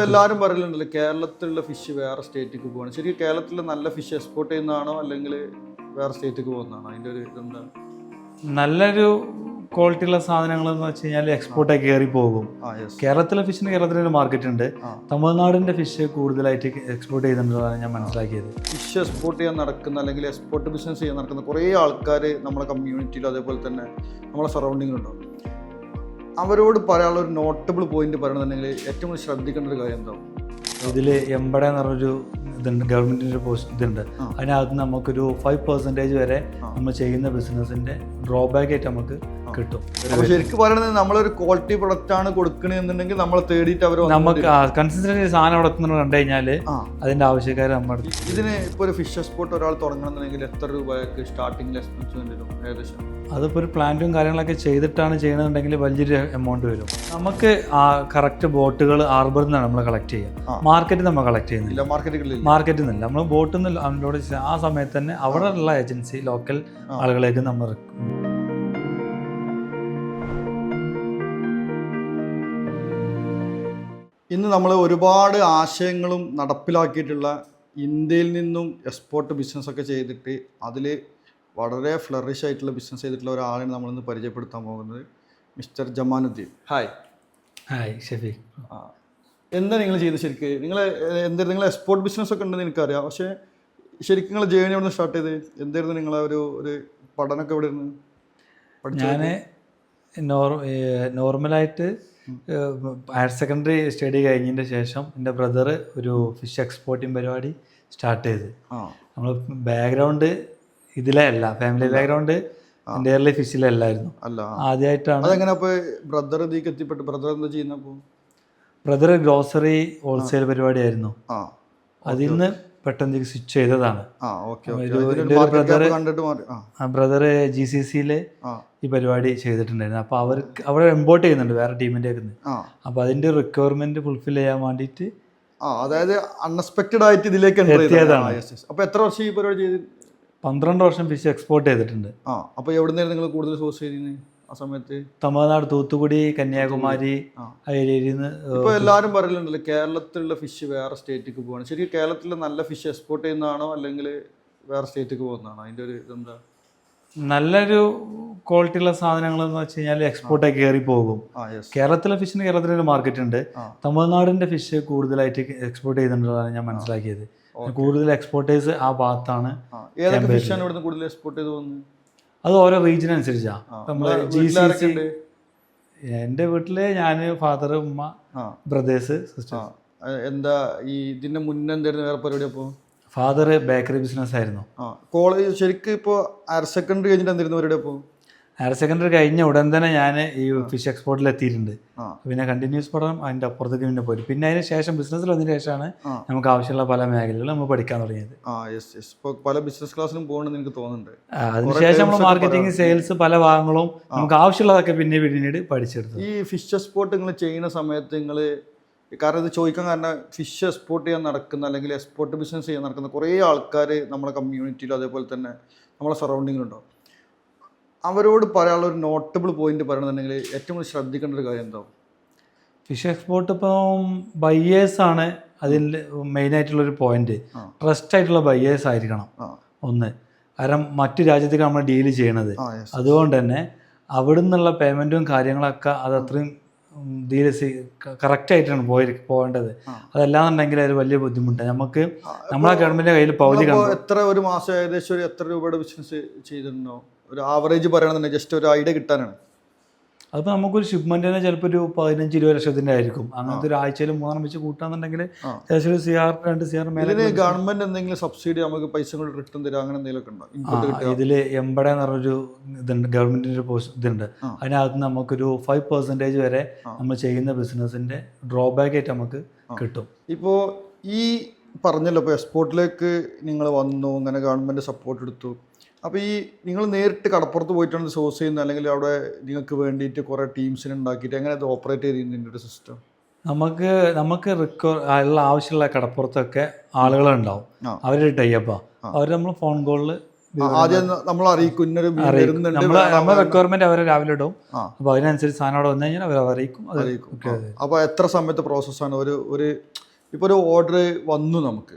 എല്ലാവരും പറയലുണ്ടല്ലോ കേരളത്തിലുള്ള ഫിഷ് വേറെ സ്റ്റേറ്റിലേക്ക് പോകണം. ശരിക്കും കേരളത്തിൽ നല്ല ഫിഷ് എക്സ്പോർട്ട് ചെയ്യുന്നതാണോ അല്ലെങ്കിൽ വേറെ സ്റ്റേറ്റിലേക്ക് പോകുന്നതാണോ? അതിൻ്റെ ഒരു ഇതെന്താ? നല്ലൊരു ക്വാളിറ്റി ഉള്ള സാധനങ്ങൾ എന്ന് വെച്ച് കഴിഞ്ഞാൽ എക്സ്പോർട്ടായി കയറി പോകും. കേരളത്തിലെ ഫിഷിന് കേരളത്തിലൊരു മാർക്കറ്റ് ഉണ്ട്. തമിഴ്നാടിൻ്റെ ഫിഷ് കൂടുതലായിട്ട് എക്സ്പോർട്ട് ചെയ്യുന്നുണ്ടെന്നാണ് ഞാൻ മനസ്സിലാക്കിയത്. ഫിഷ് എക്സ്പോർട്ട് ചെയ്യാൻ നടക്കുന്ന അല്ലെങ്കിൽ എക്സ്പോർട്ട് ബിസിനസ് ചെയ്യാൻ നടക്കുന്ന കുറേ ആൾക്കാർ നമ്മുടെ കമ്മ്യൂണിറ്റിയിലും അതേപോലെ തന്നെ നമ്മളെ സറൗണ്ടിങ്ങിലുണ്ടാവും. അവരോട് പറയാനുള്ള ഒരു നോട്ടബിൾ പോയിന്റ് പറയണമെന്നുണ്ടെങ്കിൽ ഏറ്റവും കൂടുതൽ ശ്രദ്ധിക്കേണ്ട ഒരു കാര്യം എന്താവും? ഇതിൽ എംബഡ എന്ന് പറഞ്ഞൊരു ഇതുണ്ട്, ഗവൺമെൻറ്റിൻ്റെ ഇതുണ്ട്. അതിനകത്ത് നമുക്കൊരു 5% വരെ നമ്മൾ ചെയ്യുന്ന ബിസിനസ്സിൻ്റെ ഡ്രോബാക്ക് ആയിട്ട് നമുക്ക് കിട്ടും. അപ്പോൾ ശരിക്കും പറയണത് നമ്മളൊരു ക്വാളിറ്റി പ്രൊഡക്റ്റ് ആണ് കൊടുക്കണമെന്നുണ്ടെങ്കിൽ നമ്മൾ തേടിയിട്ട് അവർ നമുക്ക് കൺസിസ്റ്റന്റ് സാധനം നടത്തുന്നത് കണ്ടു കഴിഞ്ഞാൽ അതിൻ്റെ ആവശ്യക്കാർ നമ്മുടെ ഇതിന് ഇപ്പോൾ ഒരു ഫിഷ് എക്സ്പോർട്ട് ഒരാൾ തുടങ്ങണമെന്നുണ്ടെങ്കിൽ എത്ര രൂപയ്ക്ക് സ്റ്റാർട്ടിംഗ് എക്സ്പെൻസ് വരും ഏകദേശം? അതിപ്പോൾ ഒരു പ്ലാന്റും കാര്യങ്ങളൊക്കെ ചെയ്തിട്ടാണ് ചെയ്യണമെന്നുണ്ടെങ്കിൽ വലിയൊരു എമൗണ്ട് വരും. നമുക്ക് ആ കറക്റ്റ് ബോട്ടുകൾ ഹാർബറിൽ നിന്നാണ് നമ്മൾ കളക്ട് ചെയ്യുക. മാർക്കറ്റിൽ നമ്മൾ കളക്ട് ചെയ്യുന്നില്ല. മാർക്കറ്റിൽ നിന്നില്ല, നമ്മൾ ബോട്ടിൽ നിന്ന് അൺലോഡ് ആ സമയത്ത് തന്നെ അവിടെ ഉള്ള ഏജൻസി ലോക്കൽ ആളുകളേക്ക് നമ്മൾ ഇന്ന് നമ്മൾ ഒരുപാട് ആശയങ്ങളും നടപ്പിലാക്കിയിട്ടുള്ള ഇന്ത്യയിൽ നിന്നും എക്സ്പോർട്ട് ബിസിനസ്സൊക്കെ ചെയ്തിട്ട് അതിൽ വളരെ ഫ്ലറിഷ് ആയിട്ടുള്ള ബിസിനസ് ചെയ്തിട്ടുള്ള ഒരാളാണ് നമ്മളിന്ന് പരിചയപ്പെടുത്താൻ പോകുന്നത്, മിസ്റ്റർ ജമാനുദ്ദീൻ. ഹായ്. ഹായ് ഷഫീഖ്. എന്താ നിങ്ങൾ ചെയ്യുന്നത് ശരിക്ക്? നിങ്ങൾ എക്സ്പോർട്ട് ബിസിനസ്സൊക്കെ ഉണ്ടെന്ന് എനിക്കറിയാം, പക്ഷേ ശരിക്കും നിങ്ങൾ ജേണി എവിടെ നിന്ന് സ്റ്റാർട്ട് ചെയ്ത്? എന്തായിരുന്നു നിങ്ങളെ ഒരു പഠനമൊക്കെ എവിടെ ഇരുന്ന് ഞാൻ നോർമലായിട്ട് ഹയർ സെക്കൻഡറി സ്റ്റഡി കഴിഞ്ഞതിൻ്റെ ശേഷം എൻ്റെ ബ്രദർ ഒരു ഫിഷ് എക്സ്പോർട്ടിങ് പരിപാടി സ്റ്റാർട്ട് ചെയ്ത്. നമ്മൾ ബാക്ക്ഗ്രൗണ്ട് ഇതിലെ അല്ല, ഫാമിലി ബാക്ക്ഗ്രൗണ്ട് എൻ്റെ ഫിഷിലല്ലായിരുന്നു. ആദ്യമായിട്ടാണ്. ബ്രദർ ഇതിലേക്ക് എത്തിപ്പെട്ടു. ബ്രദർ എന്താ ചെയ്യുന്നപ്പോൾ? ബ്രദർ ഗ്രോസറി ഹോൾസെയിൽ പരിപാടിയായിരുന്നു. അതിൽ നിന്ന് പെട്ടെന്ന് സ്വിച്ച് ചെയ്തതാണ്. ബ്രദർ GCCയിൽ ഈ പരിപാടി ചെയ്തിട്ടുണ്ടായിരുന്നു. അപ്പോൾ അവർക്ക് അവിടെ ഇമ്പോർട്ട് ചെയ്യുന്നുണ്ട് വേറെ ടീമിൻ്റെ ഒക്കെ. അപ്പോൾ അതിൻ്റെ റിക്വയർമെന്റ് ഫുൾഫിൽ ചെയ്യാൻ വേണ്ടിയിട്ട് അതായത് അൺഎക്സ്പെക്റ്റഡ് ആയിട്ട് ഇതിലേക്ക് എത്തിയതാണ്. അപ്പോൾ എത്ര വർഷം ഈ പരിപാടി ചെയ്ത്? 12 വർഷം ഫിഷ് എക്സ്പോർട്ട് ചെയ്തിട്ടുണ്ട്. അപ്പോൾ എവിടെ നിന്നായിരുന്നു നിങ്ങൾ കൂടുതൽ സോഴ്സ് ചെയ്തിരുന്നത് ആ സമയത്ത്? തമിഴ്നാട്, തൂത്തുക്കുടി, കന്യാകുമാരി ആ ഏരിയയിൽ നിന്ന്. ഇപ്പോൾ എല്ലാവരും പറയലുണ്ടല്ലോ കേരളത്തിലുള്ള ഫിഷ് വേറെ സ്റ്റേറ്റിലേക്ക് പോകണം. ശരിക്കും കേരളത്തിൽ നല്ല ഫിഷ് എക്സ്പോർട്ട് ചെയ്യുന്നതാണോ അല്ലെങ്കിൽ വേറെ സ്റ്റേറ്റിലേക്ക് പോകുന്നതാണോ? അതിൻ്റെ ഒരു ഇതെന്താ? നല്ലൊരു ക്വാളിറ്റി ഉള്ള സാധനങ്ങൾ എന്ന് വെച്ച് കഴിഞ്ഞാൽ എക്സ്പോർട്ടായി കയറി പോകും. കേരളത്തിലെ ഫിഷിന് കേരളത്തിലൊരു മാർക്കറ്റ് ഉണ്ട്. തമിഴ്നാടിൻ്റെ ഫിഷ് കൂടുതലായിട്ട് എക്സ്പോർട്ട് ചെയ്യുന്നുണ്ടെന്നാണ് ഞാൻ മനസ്സിലാക്കിയത്. കൂടുതൽ എക്സ്പോർട്ടേഴ്സ് ആ ഭാഗത്താണ്. കൂടുതൽ എക്സ്പോർട്ട് ചെയ്ത് പോകുന്നത് അത് ഓരോ റീജിയൻ അനുസരിച്ചാണ്. നമ്മള് GCC, എൻ്റെ വീട്ടില് ഞാൻ, ഫാദർ, ഉമ്മ, ബ്രദേഴ്സ്, സിസ്റ്റേഴ്സ്. എന്താ ഈ ഇതിന്റെ മുന്നേ എന്തായിരുന്നു വേറെ പരിപാടി? അപ്പോൾ ഫാദർ ബേക്കറി ബിസിനസ് ആയിരുന്നു. കോളേജ് ശരിക്കും ഇപ്പോൾ ഹയർ സെക്കൻഡറി കഴിഞ്ഞിട്ട് എന്തായിരുന്നു പരിപാടി? അപ്പോൾ ഹയർ സെക്കൻഡറി കഴിഞ്ഞ ഉടൻ തന്നെ ഞാൻ ഈ ഫിഷ് എക്സ്പോർട്ടിൽ എത്തിയിട്ടുണ്ട്. പിന്നെ കണ്ടിന്യൂസ് പഠനം അതിൻ്റെ അപ്പുറത്തേക്ക് പിന്നെ പോയി. പിന്നെ അതിന് ശേഷം ബിസിനസ്സിൽ വന്നതിന് ശേഷമാണ് നമുക്ക് ആവശ്യമുള്ള പല മേഖലകളും നമ്മൾ പഠിക്കാൻ തുടങ്ങിയത്. പല ബിസിനസ് ക്ലാസ്സിലും പോകണമെന്ന് എനിക്ക് തോന്നുന്നുണ്ട്. അതിനുശേഷം നമ്മൾ മാർക്കറ്റിംഗ്, സെയിൽസ്, പല ഭാഗങ്ങളും നമുക്ക് ആവശ്യമുള്ളതൊക്കെ പിന്നീട് പഠിച്ചെടുത്തു. ഈ ഫിഷ് എക്സ്പോർട്ട് നിങ്ങൾ ചെയ്യുന്ന സമയത്ത് നിങ്ങൾ, കാരണം ഇത് ചോദിക്കാൻ കാരണം ഫിഷ് എക്സ്പോർട്ട് ചെയ്യാൻ നടക്കുന്ന അല്ലെങ്കിൽ എക്സ്പോർട്ട് ബിസിനസ് ചെയ്യാൻ നടക്കുന്ന കുറേ ആൾക്കാർ നമ്മുടെ കമ്മ്യൂണിറ്റിയിലും അതേപോലെ തന്നെ നമ്മളെ സറൗണ്ടിങ്ങിലുണ്ടാവും. അവരോട് പറയാനുള്ള ഒരു നോട്ടബിൾ പോയിന്റ് പറയണമെന്നുണ്ടെങ്കിൽ ഏറ്റവും കൂടുതൽ ശ്രദ്ധിക്കേണ്ട ഒരു കാര്യം എന്താവും? ഫിഷ് എക്സ്പോർട്ട് ഇപ്പം ബയ്യേഴ്സാണ് അതിൽ മെയിനായിട്ടുള്ളൊരു പോയിന്റ്. ട്രസ്റ്റ് ആയിട്ടുള്ള ബയ്യേഴ്സ് ആയിരിക്കണം ഒന്ന്. കാരണം മറ്റു രാജ്യത്തേക്ക് നമ്മൾ ഡീല് ചെയ്യണത്. അതുകൊണ്ട് തന്നെ അവിടെ നിന്നുള്ള പേയ്മെൻറ്റും കാര്യങ്ങളൊക്കെ അത് അത്രയും കറക്റ്റായിട്ടാണ് പോകേണ്ടത്. അതല്ലാന്നുണ്ടെങ്കിൽ അത് വലിയ ബുദ്ധിമുട്ടാണ് നമുക്ക്. നമ്മളെ ഗവൺമെൻറ്റിൻ്റെ കയ്യിൽ പൗതി. എത്ര ഒരു മാസം ഏകദേശം ഒരു എത്ര രൂപയുടെ ബിസിനസ് ചെയ്തിട്ടുണ്ടോ? ഒരു ആവറേജ് പറയണമെന്നുണ്ടെങ്കിൽ ജസ്റ്റ് ഒരു ഐഡിയ കിട്ടാനാണ്. അതിപ്പോൾ നമുക്കൊരു ഷിപ്മെൻറ്റിന് ചിലപ്പോൾ ഒരു 15-20 ലക്ഷത്തിൻ്റെ ആയിരിക്കും. അങ്ങനത്തെ ഒരു ആഴ്ചയിൽ 3 വെച്ച് കൂട്ടാന്നുണ്ടെങ്കിൽ ഏകദേശം ഒരു CR 2 CR മേലെ. ഗവൺമെന്റ് എന്തെങ്കിലും സബ്സിഡി നമുക്ക് പൈസ കൊണ്ട് റിട്ടേൺ തരാം അങ്ങനെ എന്തെങ്കിലുമൊക്കെ ഉണ്ടോ? ഇതിൽ എംബഡ എന്ന് പറഞ്ഞൊരു ഇതുണ്ട്, ഗവൺമെൻറ്റിൻ്റെ ഇതുണ്ട്. അതിനകത്ത് നമുക്കൊരു 5% വരെ നമ്മൾ ചെയ്യുന്ന ബിസിനസ്സിൻ്റെ ഡ്രോബാക്ക് ആയിട്ട് നമുക്ക് കിട്ടും. ഇപ്പോൾ ഈ പറഞ്ഞല്ലോ, ഇപ്പോൾ എക്സ്പോർട്ടിലേക്ക് നിങ്ങൾ വന്നു, അങ്ങനെ ഗവൺമെൻറ് സപ്പോർട്ട് എടുത്തു. അപ്പോൾ ഈ നിങ്ങൾ നേരിട്ട് കടപ്പുറത്ത് പോയിട്ടാണ് സോഴ്സ് ചെയ്യുന്നത് അല്ലെങ്കിൽ അവിടെ നിങ്ങൾക്ക് വേണ്ടിയിട്ട് കുറേ ടീംസിനെ ഉണ്ടാക്കിയിട്ട് എങ്ങനെ അത് ഓപ്പറേറ്റ് ചെയ്തിരുന്നതിൻ്റെ ഒരു സിസ്റ്റം? നമുക്ക് ആവശ്യമുള്ള കടപ്പുറത്തൊക്കെ ആളുകളുണ്ടാവും. അവരുടെ ടൈപ്പാണ്. അവർ നമ്മൾ ഫോൺ കോളിൽ ആദ്യം നമ്മൾ അറിയിക്കും ഇന്നൊരു മീൻ വരുന്നുണ്ട്, നമ്മളെ റിക്വയർമെന്റ് അവരെ രാവിലെ ഇടും. അപ്പൊ അതിനനുസരിച്ച് സാധനം അവിടെ വന്നു കഴിഞ്ഞാൽ അവർ അറിയിക്കും. അപ്പൊ എത്ര സമയത്തെ പ്രോസസ്സാണ് ഒരു ഇപ്പൊ ഒരു ഓർഡർ വന്നു നമുക്ക്,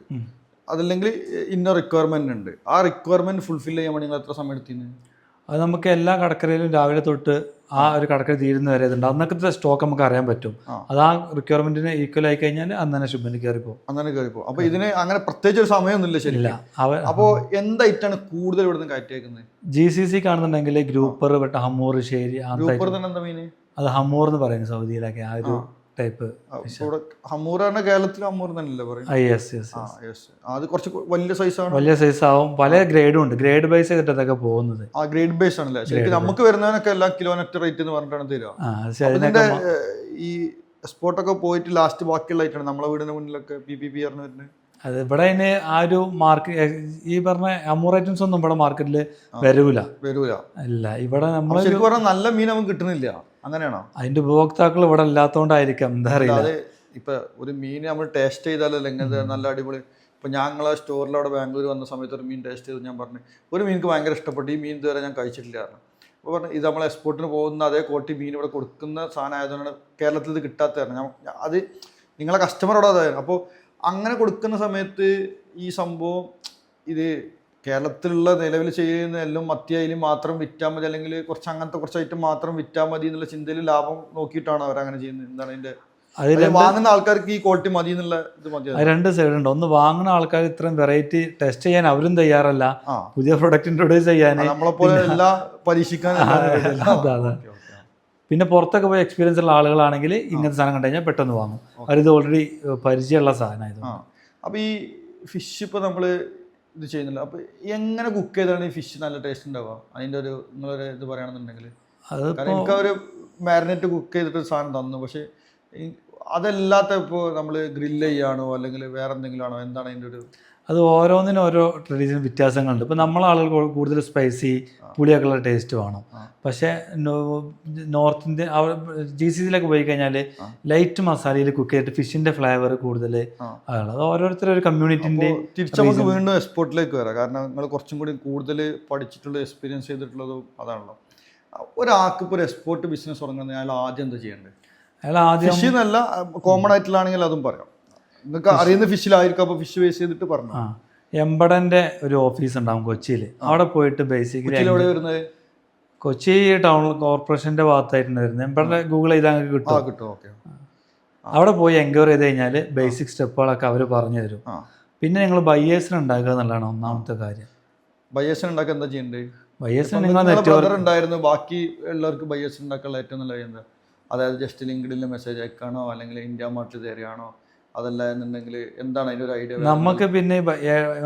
അതല്ലെങ്കിൽ ഇന്ന റിക്വയർമെന്റ് ഉണ്ട്, ആ റിക്വയർമെന്റ് ഫുൾഫിൽ ചെയ്യാൻ വേണ്ടി നിങ്ങൾ എത്ര സമയം എടുത്തിന്? അത് നമുക്ക് എല്ലാ കടക്കരയിലും രാവിലെ തൊട്ട് ആ ഒരു കടക്കര തീരുന്ന വരെ ഇതുണ്ട്. അന്നൊക്കെ സ്റ്റോക്ക് നമുക്ക് അറിയാൻ പറ്റും. അത് ആ റിക്വയർമെന്റിന് ഈക്വൽ ആയി കഴിഞ്ഞാൽ അന്ന് തന്നെ ഷിപ്മെന്റ് കയറിപ്പോ. അപ്പൊ ഇതിന് അങ്ങനെ പ്രത്യേകിച്ച് ഒരു സമയമൊന്നുമില്ല. ശരിയില്ല. അപ്പോൾ എന്തായിട്ടാണ് കൂടുതൽ ഇവിടുന്ന് കയറ്റിയേക്കുന്നത്? GCC കാണുന്നുണ്ടെങ്കിൽ ഗ്രൂപ്പർ, ഹമ്മൂർ, ശരി. എന്താ മീന്? അത് ഹമ്മൂർ എന്ന് പറയുന്നത് സൗദിയിലൊക്കെ ആ ഒരു ടൈപ്പ്. ഹമ്മൂർ കേരളത്തിൽ ഹമ്മൂർ തന്നെയല്ലേ പറയുന്നത്? അത് കുറച്ച് വലിയ സൈസാണ്. വലിയ സൈസ് ആവും. പല ഗ്രേഡും ഉണ്ട്. ഗ്രേഡ് ബേസ് ചെയ്തിട്ട് അതൊക്കെ പോകുന്നത്. ആ ഗ്രേഡ് ബേസ് ആണല്ലേ. ശരിക്കും നമുക്ക് വരുന്നതിനൊക്കെ എല്ലാം കിലോമീറ്റർ റേറ്റ് എന്ന് പറഞ്ഞിട്ടാണ് തരിക. ഈ എക്സ്പോർട്ടൊക്കെ പോയിട്ട് ലാസ്റ്റ് ബാക്കിയുള്ള ഐറ്റാണ് നമ്മളെ വീടിന് മുന്നിലൊക്കെ PPP പറഞ്ഞു വരുന്നത്. അത് ഇവിടെ അതിന് ആ ഒരു ഈ പറഞ്ഞ അമൂർ ഐറ്റംസ് ഒന്നും ഇവിടെ മാർക്കറ്റിൽ വരൂല. ഇല്ല, ഇവിടെ നമ്മൾ നല്ല മീൻ നമുക്ക് കിട്ടുന്നില്ല. അങ്ങനെയാണോ? അതിന്റെ ഉപഭോക്താക്കൾ ഇവിടെ ഇല്ലാത്തോണ്ടായിരിക്കാം, എന്താ അറിയില്ല. ഇപ്പൊ ഒരു മീൻ നമ്മൾ ടേസ്റ്റ് ചെയ്താലല്ലേ എങ്ങനെ നല്ല അടിപൊളി. ഇപ്പൊ ഞങ്ങളെ സ്റ്റോറിൽ അവിടെ ബാംഗ്ലൂർ വന്ന സമയത്ത് ഒരു മീൻ ടേസ്റ്റ് ചെയ്ത് ഞാൻ പറഞ്ഞു, ഒരു മീൻക്ക് ഭയങ്കര ഇഷ്ടപ്പെട്ടു, ഈ മീൻ ഇതുവരെ ഞാൻ കഴിച്ചിട്ടില്ല പറഞ്ഞു. അപ്പോൾ പറഞ്ഞു ഇത് നമ്മൾ എക്സ്പോർട്ടിന് പോകുന്ന അതേ ക്വാളിറ്റി മീൻ ഇവിടെ കൊടുക്കുന്ന സാധനം ആയതുകൊണ്ടാണ് കേരളത്തിൽ ഇത് കിട്ടാത്തതാണ്. അത് നിങ്ങളെ കസ്റ്റമറോട് അതായിരുന്നു. അപ്പോൾ അങ്ങനെ കൊടുക്കുന്ന സമയത്ത് ഈ സംഭവം ഇത് കേരളത്തിലുള്ള നിലവിൽ ചെയ്യുന്ന എല്ലാം മത്തിയായാലും മാത്രം വിറ്റാൽ മതി, അല്ലെങ്കിൽ കുറച്ച് അങ്ങനത്തെ കുറച്ച് ഐറ്റം മാത്രം വിറ്റാൽ മതി എന്നുള്ള ചിന്തയിൽ ലാഭം നോക്കിയിട്ടാണ് അവരങ്ങനെ ചെയ്യുന്നത്. എന്താണ് അതിന്റെ വാങ്ങുന്ന ആൾക്കാർക്ക് ഈ ക്വാളിറ്റി മതി എന്നുള്ള ഇത് മതി? രണ്ട് സൈഡ് ഉണ്ട്. ഒന്ന് വാങ്ങുന്ന ആൾക്കാർ ഇത്രയും വെറൈറ്റി ടെസ്റ്റ് ചെയ്യാൻ അവരും തയ്യാറല്ല, പുതിയ പ്രൊഡക്റ്റ് ഇൻട്രൊഡ്യൂസ് ചെയ്യാൻ നമ്മളെപ്പോലെ എല്ലാം പരീക്ഷിക്കാൻ. പിന്നെ പുറത്തൊക്കെ പോയി എക്സ്പീരിയൻസ് ഉള്ള ആളുകളാണെങ്കിൽ ഇങ്ങനത്തെ സാധനം കണ്ടു കഴിഞ്ഞാൽ പെട്ടെന്ന് വാങ്ങും. അവരിത് ഓൾറെഡി പരിചയമുള്ള സാധനമായിരുന്നു. അപ്പോൾ ഈ ഫിഷ് ഇപ്പോൾ നമ്മൾ ഇത് ചെയ്യുന്നില്ല, അപ്പോൾ എങ്ങനെ കുക്ക് ചെയ്താണ് ഈ ഫിഷ് നല്ല ടേസ്റ്റ് ഉണ്ടാവുക? അതിൻ്റെ ഒരു നിങ്ങളൊരു ഇത് പറയുകയാണെന്നുണ്ടെങ്കിൽ, എനിക്ക് ഒരു മാരിനേറ്റ് കുക്ക് ചെയ്തിട്ട് സാധനം തന്നു, പക്ഷേ അതല്ലാത്ത ഇപ്പോൾ നമ്മൾ ഗ്രില്ല് ചെയ്യാണോ അല്ലെങ്കിൽ വേറെ എന്തെങ്കിലും ആണോ? എന്താണ് അതിൻ്റെ ഒരു? അത് ഓരോന്നിനും ഓരോ ട്രഡീഷണൽ വ്യത്യാസങ്ങളുണ്ട്. ഇപ്പോൾ നമ്മളെ ആളുകൾ കൂടുതൽ സ്പൈസി പുളിയൊക്കെ ഉള്ള ടേസ്റ്റ് വേണം. പക്ഷേ നോർത്ത് ഇന്ത്യൻ GCCയിലൊക്കെ പോയി കഴിഞ്ഞാൽ ലൈറ്റ് മസാലയിൽ കുക്ക് ചെയ്തിട്ട് ഫിഷിൻ്റെ ഫ്ലേവർ കൂടുതൽ ആണ്. അത് ഓരോരുത്തരും ഒരു കമ്മ്യൂണിറ്റിൻ്റെ. തിരിച്ച് നമുക്ക് വീണ്ടും എക്സ്പോർട്ടിലേക്ക് വരാം. കാരണം നിങ്ങൾ കുറച്ചും കൂടി കൂടുതൽ പഠിച്ചിട്ടുള്ള എക്സ്പീരിയൻസ് ചെയ്തിട്ടുള്ളതും അതാണല്ലോ. ഒരാൾക്ക് ഇപ്പോൾ ഒരു എക്സ്പോർട്ട് ബിസിനസ് തുടങ്ങുന്നത് അയാൾ ആദ്യം എന്താ ചെയ്യേണ്ടത്? അയാൾ ആദ്യം ഫിഷ് എന്നല്ല, കോമൺ ആയിട്ടുള്ളാണെങ്കിൽ അതും പറയാം. നിങ്ങൾക്ക് അറിയുന്ന ഫിഷിലായിരിക്കും. അപ്പോൾ ഫിഷ് ബേസ് ചെയ്തിട്ട് പറഞ്ഞു. എംബഡന്റെ ഒരു ഓഫീസ് ഉണ്ടാവും കൊച്ചിയിൽ. അവിടെ പോയിട്ട് ബേസിക്കലി എവിടെ വരുന്നത്? കൊച്ചി ടൗൺ കോർപ്പറേഷന്റെ ഭാഗത്തായിട്ടാണ് വരുന്നത്. എംബഡന്റെ ഗൂഗിൾ ചെയ്താൽ കിട്ടും. അവിടെ പോയി എൻക്വയറി ചെയ്ത് കഴിഞ്ഞാൽ ബേസിക് സ്റ്റെപ്പുകളൊക്കെ അവർ പറഞ്ഞു തരും. പിന്നെ നിങ്ങൾ ബയേഴ്സിന് ഉണ്ടാക്കുക എന്നുള്ളതാണ് ഒന്നാമത്തെ കാര്യം. ബയേഴ്സിന് ഉണ്ടാക്കുക എന്താ ചെയ്യേണ്ടത്? ബയേഴ്സിന് നിങ്ങൾ നെറ്റ്വർക്ക് ഉണ്ടായിരുന്നു, ബാക്കി ഉള്ളവർക്ക് ബയേഴ്സിന് ഉണ്ടാക്കാനുള്ള ഏറ്റവും നല്ല എന്താ? അതായത് ജസ്റ്റ് ലിങ്ക്ഡിനിൽ മെസ്സേജ് അയക്കാണോ അല്ലെങ്കിൽ ഇന്ത്യ മാർട്ട് തരികയാണോ? അതല്ല എന്നുണ്ടെങ്കിൽ എന്താണ് അതിൻ്റെ ഒരു ഐഡിയ? നമുക്ക് പിന്നെ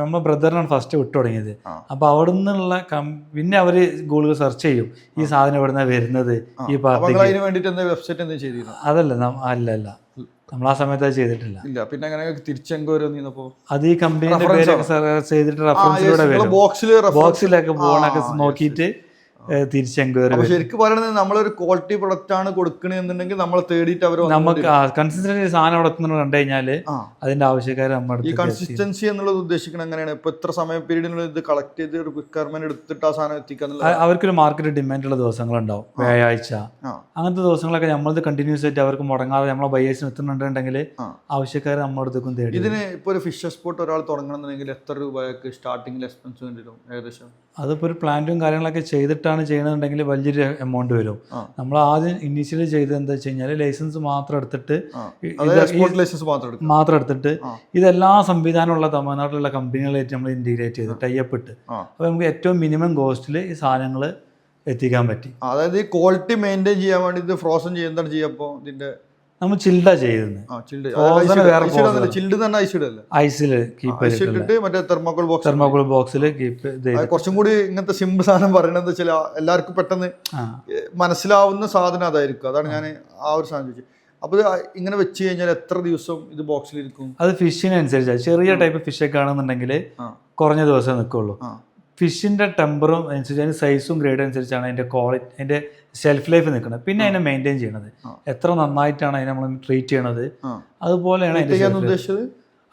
നമ്മൾ ബ്രദറിനാണ് ഫസ്റ്റ് വിട്ടു തുടങ്ങിയത്. അപ്പോൾ അവിടെ നിന്നുള്ള പിന്നെ അവർ ഗൂഗിൾ സെർച്ച് ചെയ്യും ഈ സാധനം എവിടെ വരുന്നത്, ഈ പാർട്ടി. അതിന് വേണ്ടിയിട്ട് എന്താ വെബ്സൈറ്റ് എന്തെങ്കിലും ചെയ്തിരുന്നു? അല്ല നമ്മൾ ആ സമയത്ത് അത് ചെയ്തിട്ടില്ല. ഇല്ല. പിന്നെ അങ്ങനെ തിരിച്ചെങ്കോരോ നീന്നപ്പോ അത് ഈ കമ്പനിയുടെ പേരൊക്കെ ചെയ്തിട്ട് റെഫറൻസിലൂടെ വരും. ബോക്സിലൊക്കെ പോകണൊക്കെ നോക്കിയിട്ട് തിരിച്ചെങ്കുവരെ. ശരിക്കും പറയുന്നത് നമ്മളൊരു ക്വാളിറ്റി പ്രൊഡക്റ്റ് ആണ് കൊടുക്കണെന്നുണ്ടെങ്കിൽ നമ്മൾ തേടിയിട്ട് അവർ നമുക്ക് കൺസിസ്റ്റൻസി സാധനം അവിടെ കണ്ടു കഴിഞ്ഞാല് അതിന്റെ ആവശ്യക്കാർ നമ്മുടെ ഈ കൺസിസ്റ്റൻസി എന്നുള്ളത് ഉദ്ദേശിക്കണം എങ്ങനെയാണ്? ഇപ്പൊ എത്ര സമയം പീരീഡിനുള്ളിൽ ഇത് കളക്ട് ചെയ്ത് ഒരു റിക്വയർമെന്റ് എടുത്തിട്ട് ആ സാധനം എത്തിക്കുക? അവർക്കൊരു മാർക്കറ്റ് ഡിമാൻഡുള്ള ദിവസങ്ങളുണ്ടാവും, വ്യാഴാഴ്ച അങ്ങനത്തെ ദിവസങ്ങളൊക്കെ നമ്മളത് കണ്ടിന്യൂസ് ആയിട്ട് അവർക്ക് മുടങ്ങാതെ നമ്മളെ ബയേഴ്സിന് എത്തുന്നുണ്ടെങ്കിൽ ആവശ്യക്കാർ നമ്മുടെ അടുത്തേക്കും തേടി. ഇതിന് ഇപ്പൊ ഒരു ഫിഷ് എക്സ്പോർട്ട് ഒരാൾ തുടങ്ങണമെന്നുണ്ടെങ്കിൽ എത്ര രൂപയൊക്കെ സ്റ്റാർട്ടിംഗിൽ എക്സ്പെൻസ് വേണ്ടിവരും ഏകദേശം? അതിപ്പോൾ ഒരു പ്ലാന്റും കാര്യങ്ങളൊക്കെ ചെയ്തിട്ടാണ് ചെയ്യണമെന്നുണ്ടെങ്കിൽ വലിയൊരു എമൗണ്ട് വരും. നമ്മൾ ആദ്യം ഇനീഷ്യലി ചെയ്തത് എന്താ വെച്ച് കഴിഞ്ഞാൽ ലൈസൻസ് മാത്രം എടുത്തിട്ട് ഇതെല്ലാ സംവിധാനമുള്ള തമിഴ്നാട്ടിലുള്ള കമ്പനികളായിട്ട് നമ്മൾ ഇൻറ്റിഗ്രേറ്റ് ചെയ്ത് ടൈപ്പ് ഇട്ട്, അപ്പോൾ നമുക്ക് ഏറ്റവും മിനിമം കോസ്റ്റിൽ ഈ സാധനങ്ങൾ എത്തിക്കാൻ പറ്റി. അതായത് ഈ ക്വാളിറ്റി മെയിൻറ്റെയിൻ ചെയ്യാൻ വേണ്ടി ഇത് ഫ്രോസൺ ചെയ്യുന്നതാണ് ചെയ്യുമ്പോൾ ഇതിന്റെ നമ്മൾ ചിൽഡാ ചെയ്യുന്നത്. ഐസിൽ തെർമോക്കോൾ ബോക്സിൽ കീപ്പ് ചെയ്ത് കുറച്ചും കൂടി ഇങ്ങനത്തെ സിമ്പിൾ സാധനം പറയണത് വെച്ചാൽ എല്ലാവർക്കും പെട്ടെന്ന് മനസ്സിലാവുന്ന സാധനം അതായിരിക്കും. അതാണ് ഞാൻ ആ ഒരു സാധനം ചോദിച്ചത്. അപ്പോൾ ഇങ്ങനെ വെച്ച് കഴിഞ്ഞാൽ എത്ര ദിവസം ഇത് ബോക്സിലിരിക്കും? അത് ഫിഷിനനുസരിച്ചാണ്. ചെറിയ ടൈപ്പ് ഫിഷൊക്കെ ആണെന്നുണ്ടെങ്കിൽ കുറഞ്ഞ ദിവസം നിൽക്കുള്ളൂ. ഫിഷിൻ്റെ ടെമ്പറും അനുസരിച്ച് അതിൻ്റെ സൈസും ഗ്രേഡും അനുസരിച്ചാണ് അതിൻ്റെ ക്വാളിറ്റി, അതിൻ്റെ ഷെൽഫ് ലൈഫ് നിൽക്കുന്നത്. പിന്നെ അതിനെ മെയിൻറ്റെയിൻ ചെയ്യണത് എത്ര നന്നായിട്ടാണ് അതിനെ നമ്മൾ ട്രീറ്റ് ചെയ്യണത്, അതുപോലെയാണ് ഉദ്ദേശിച്ചത്.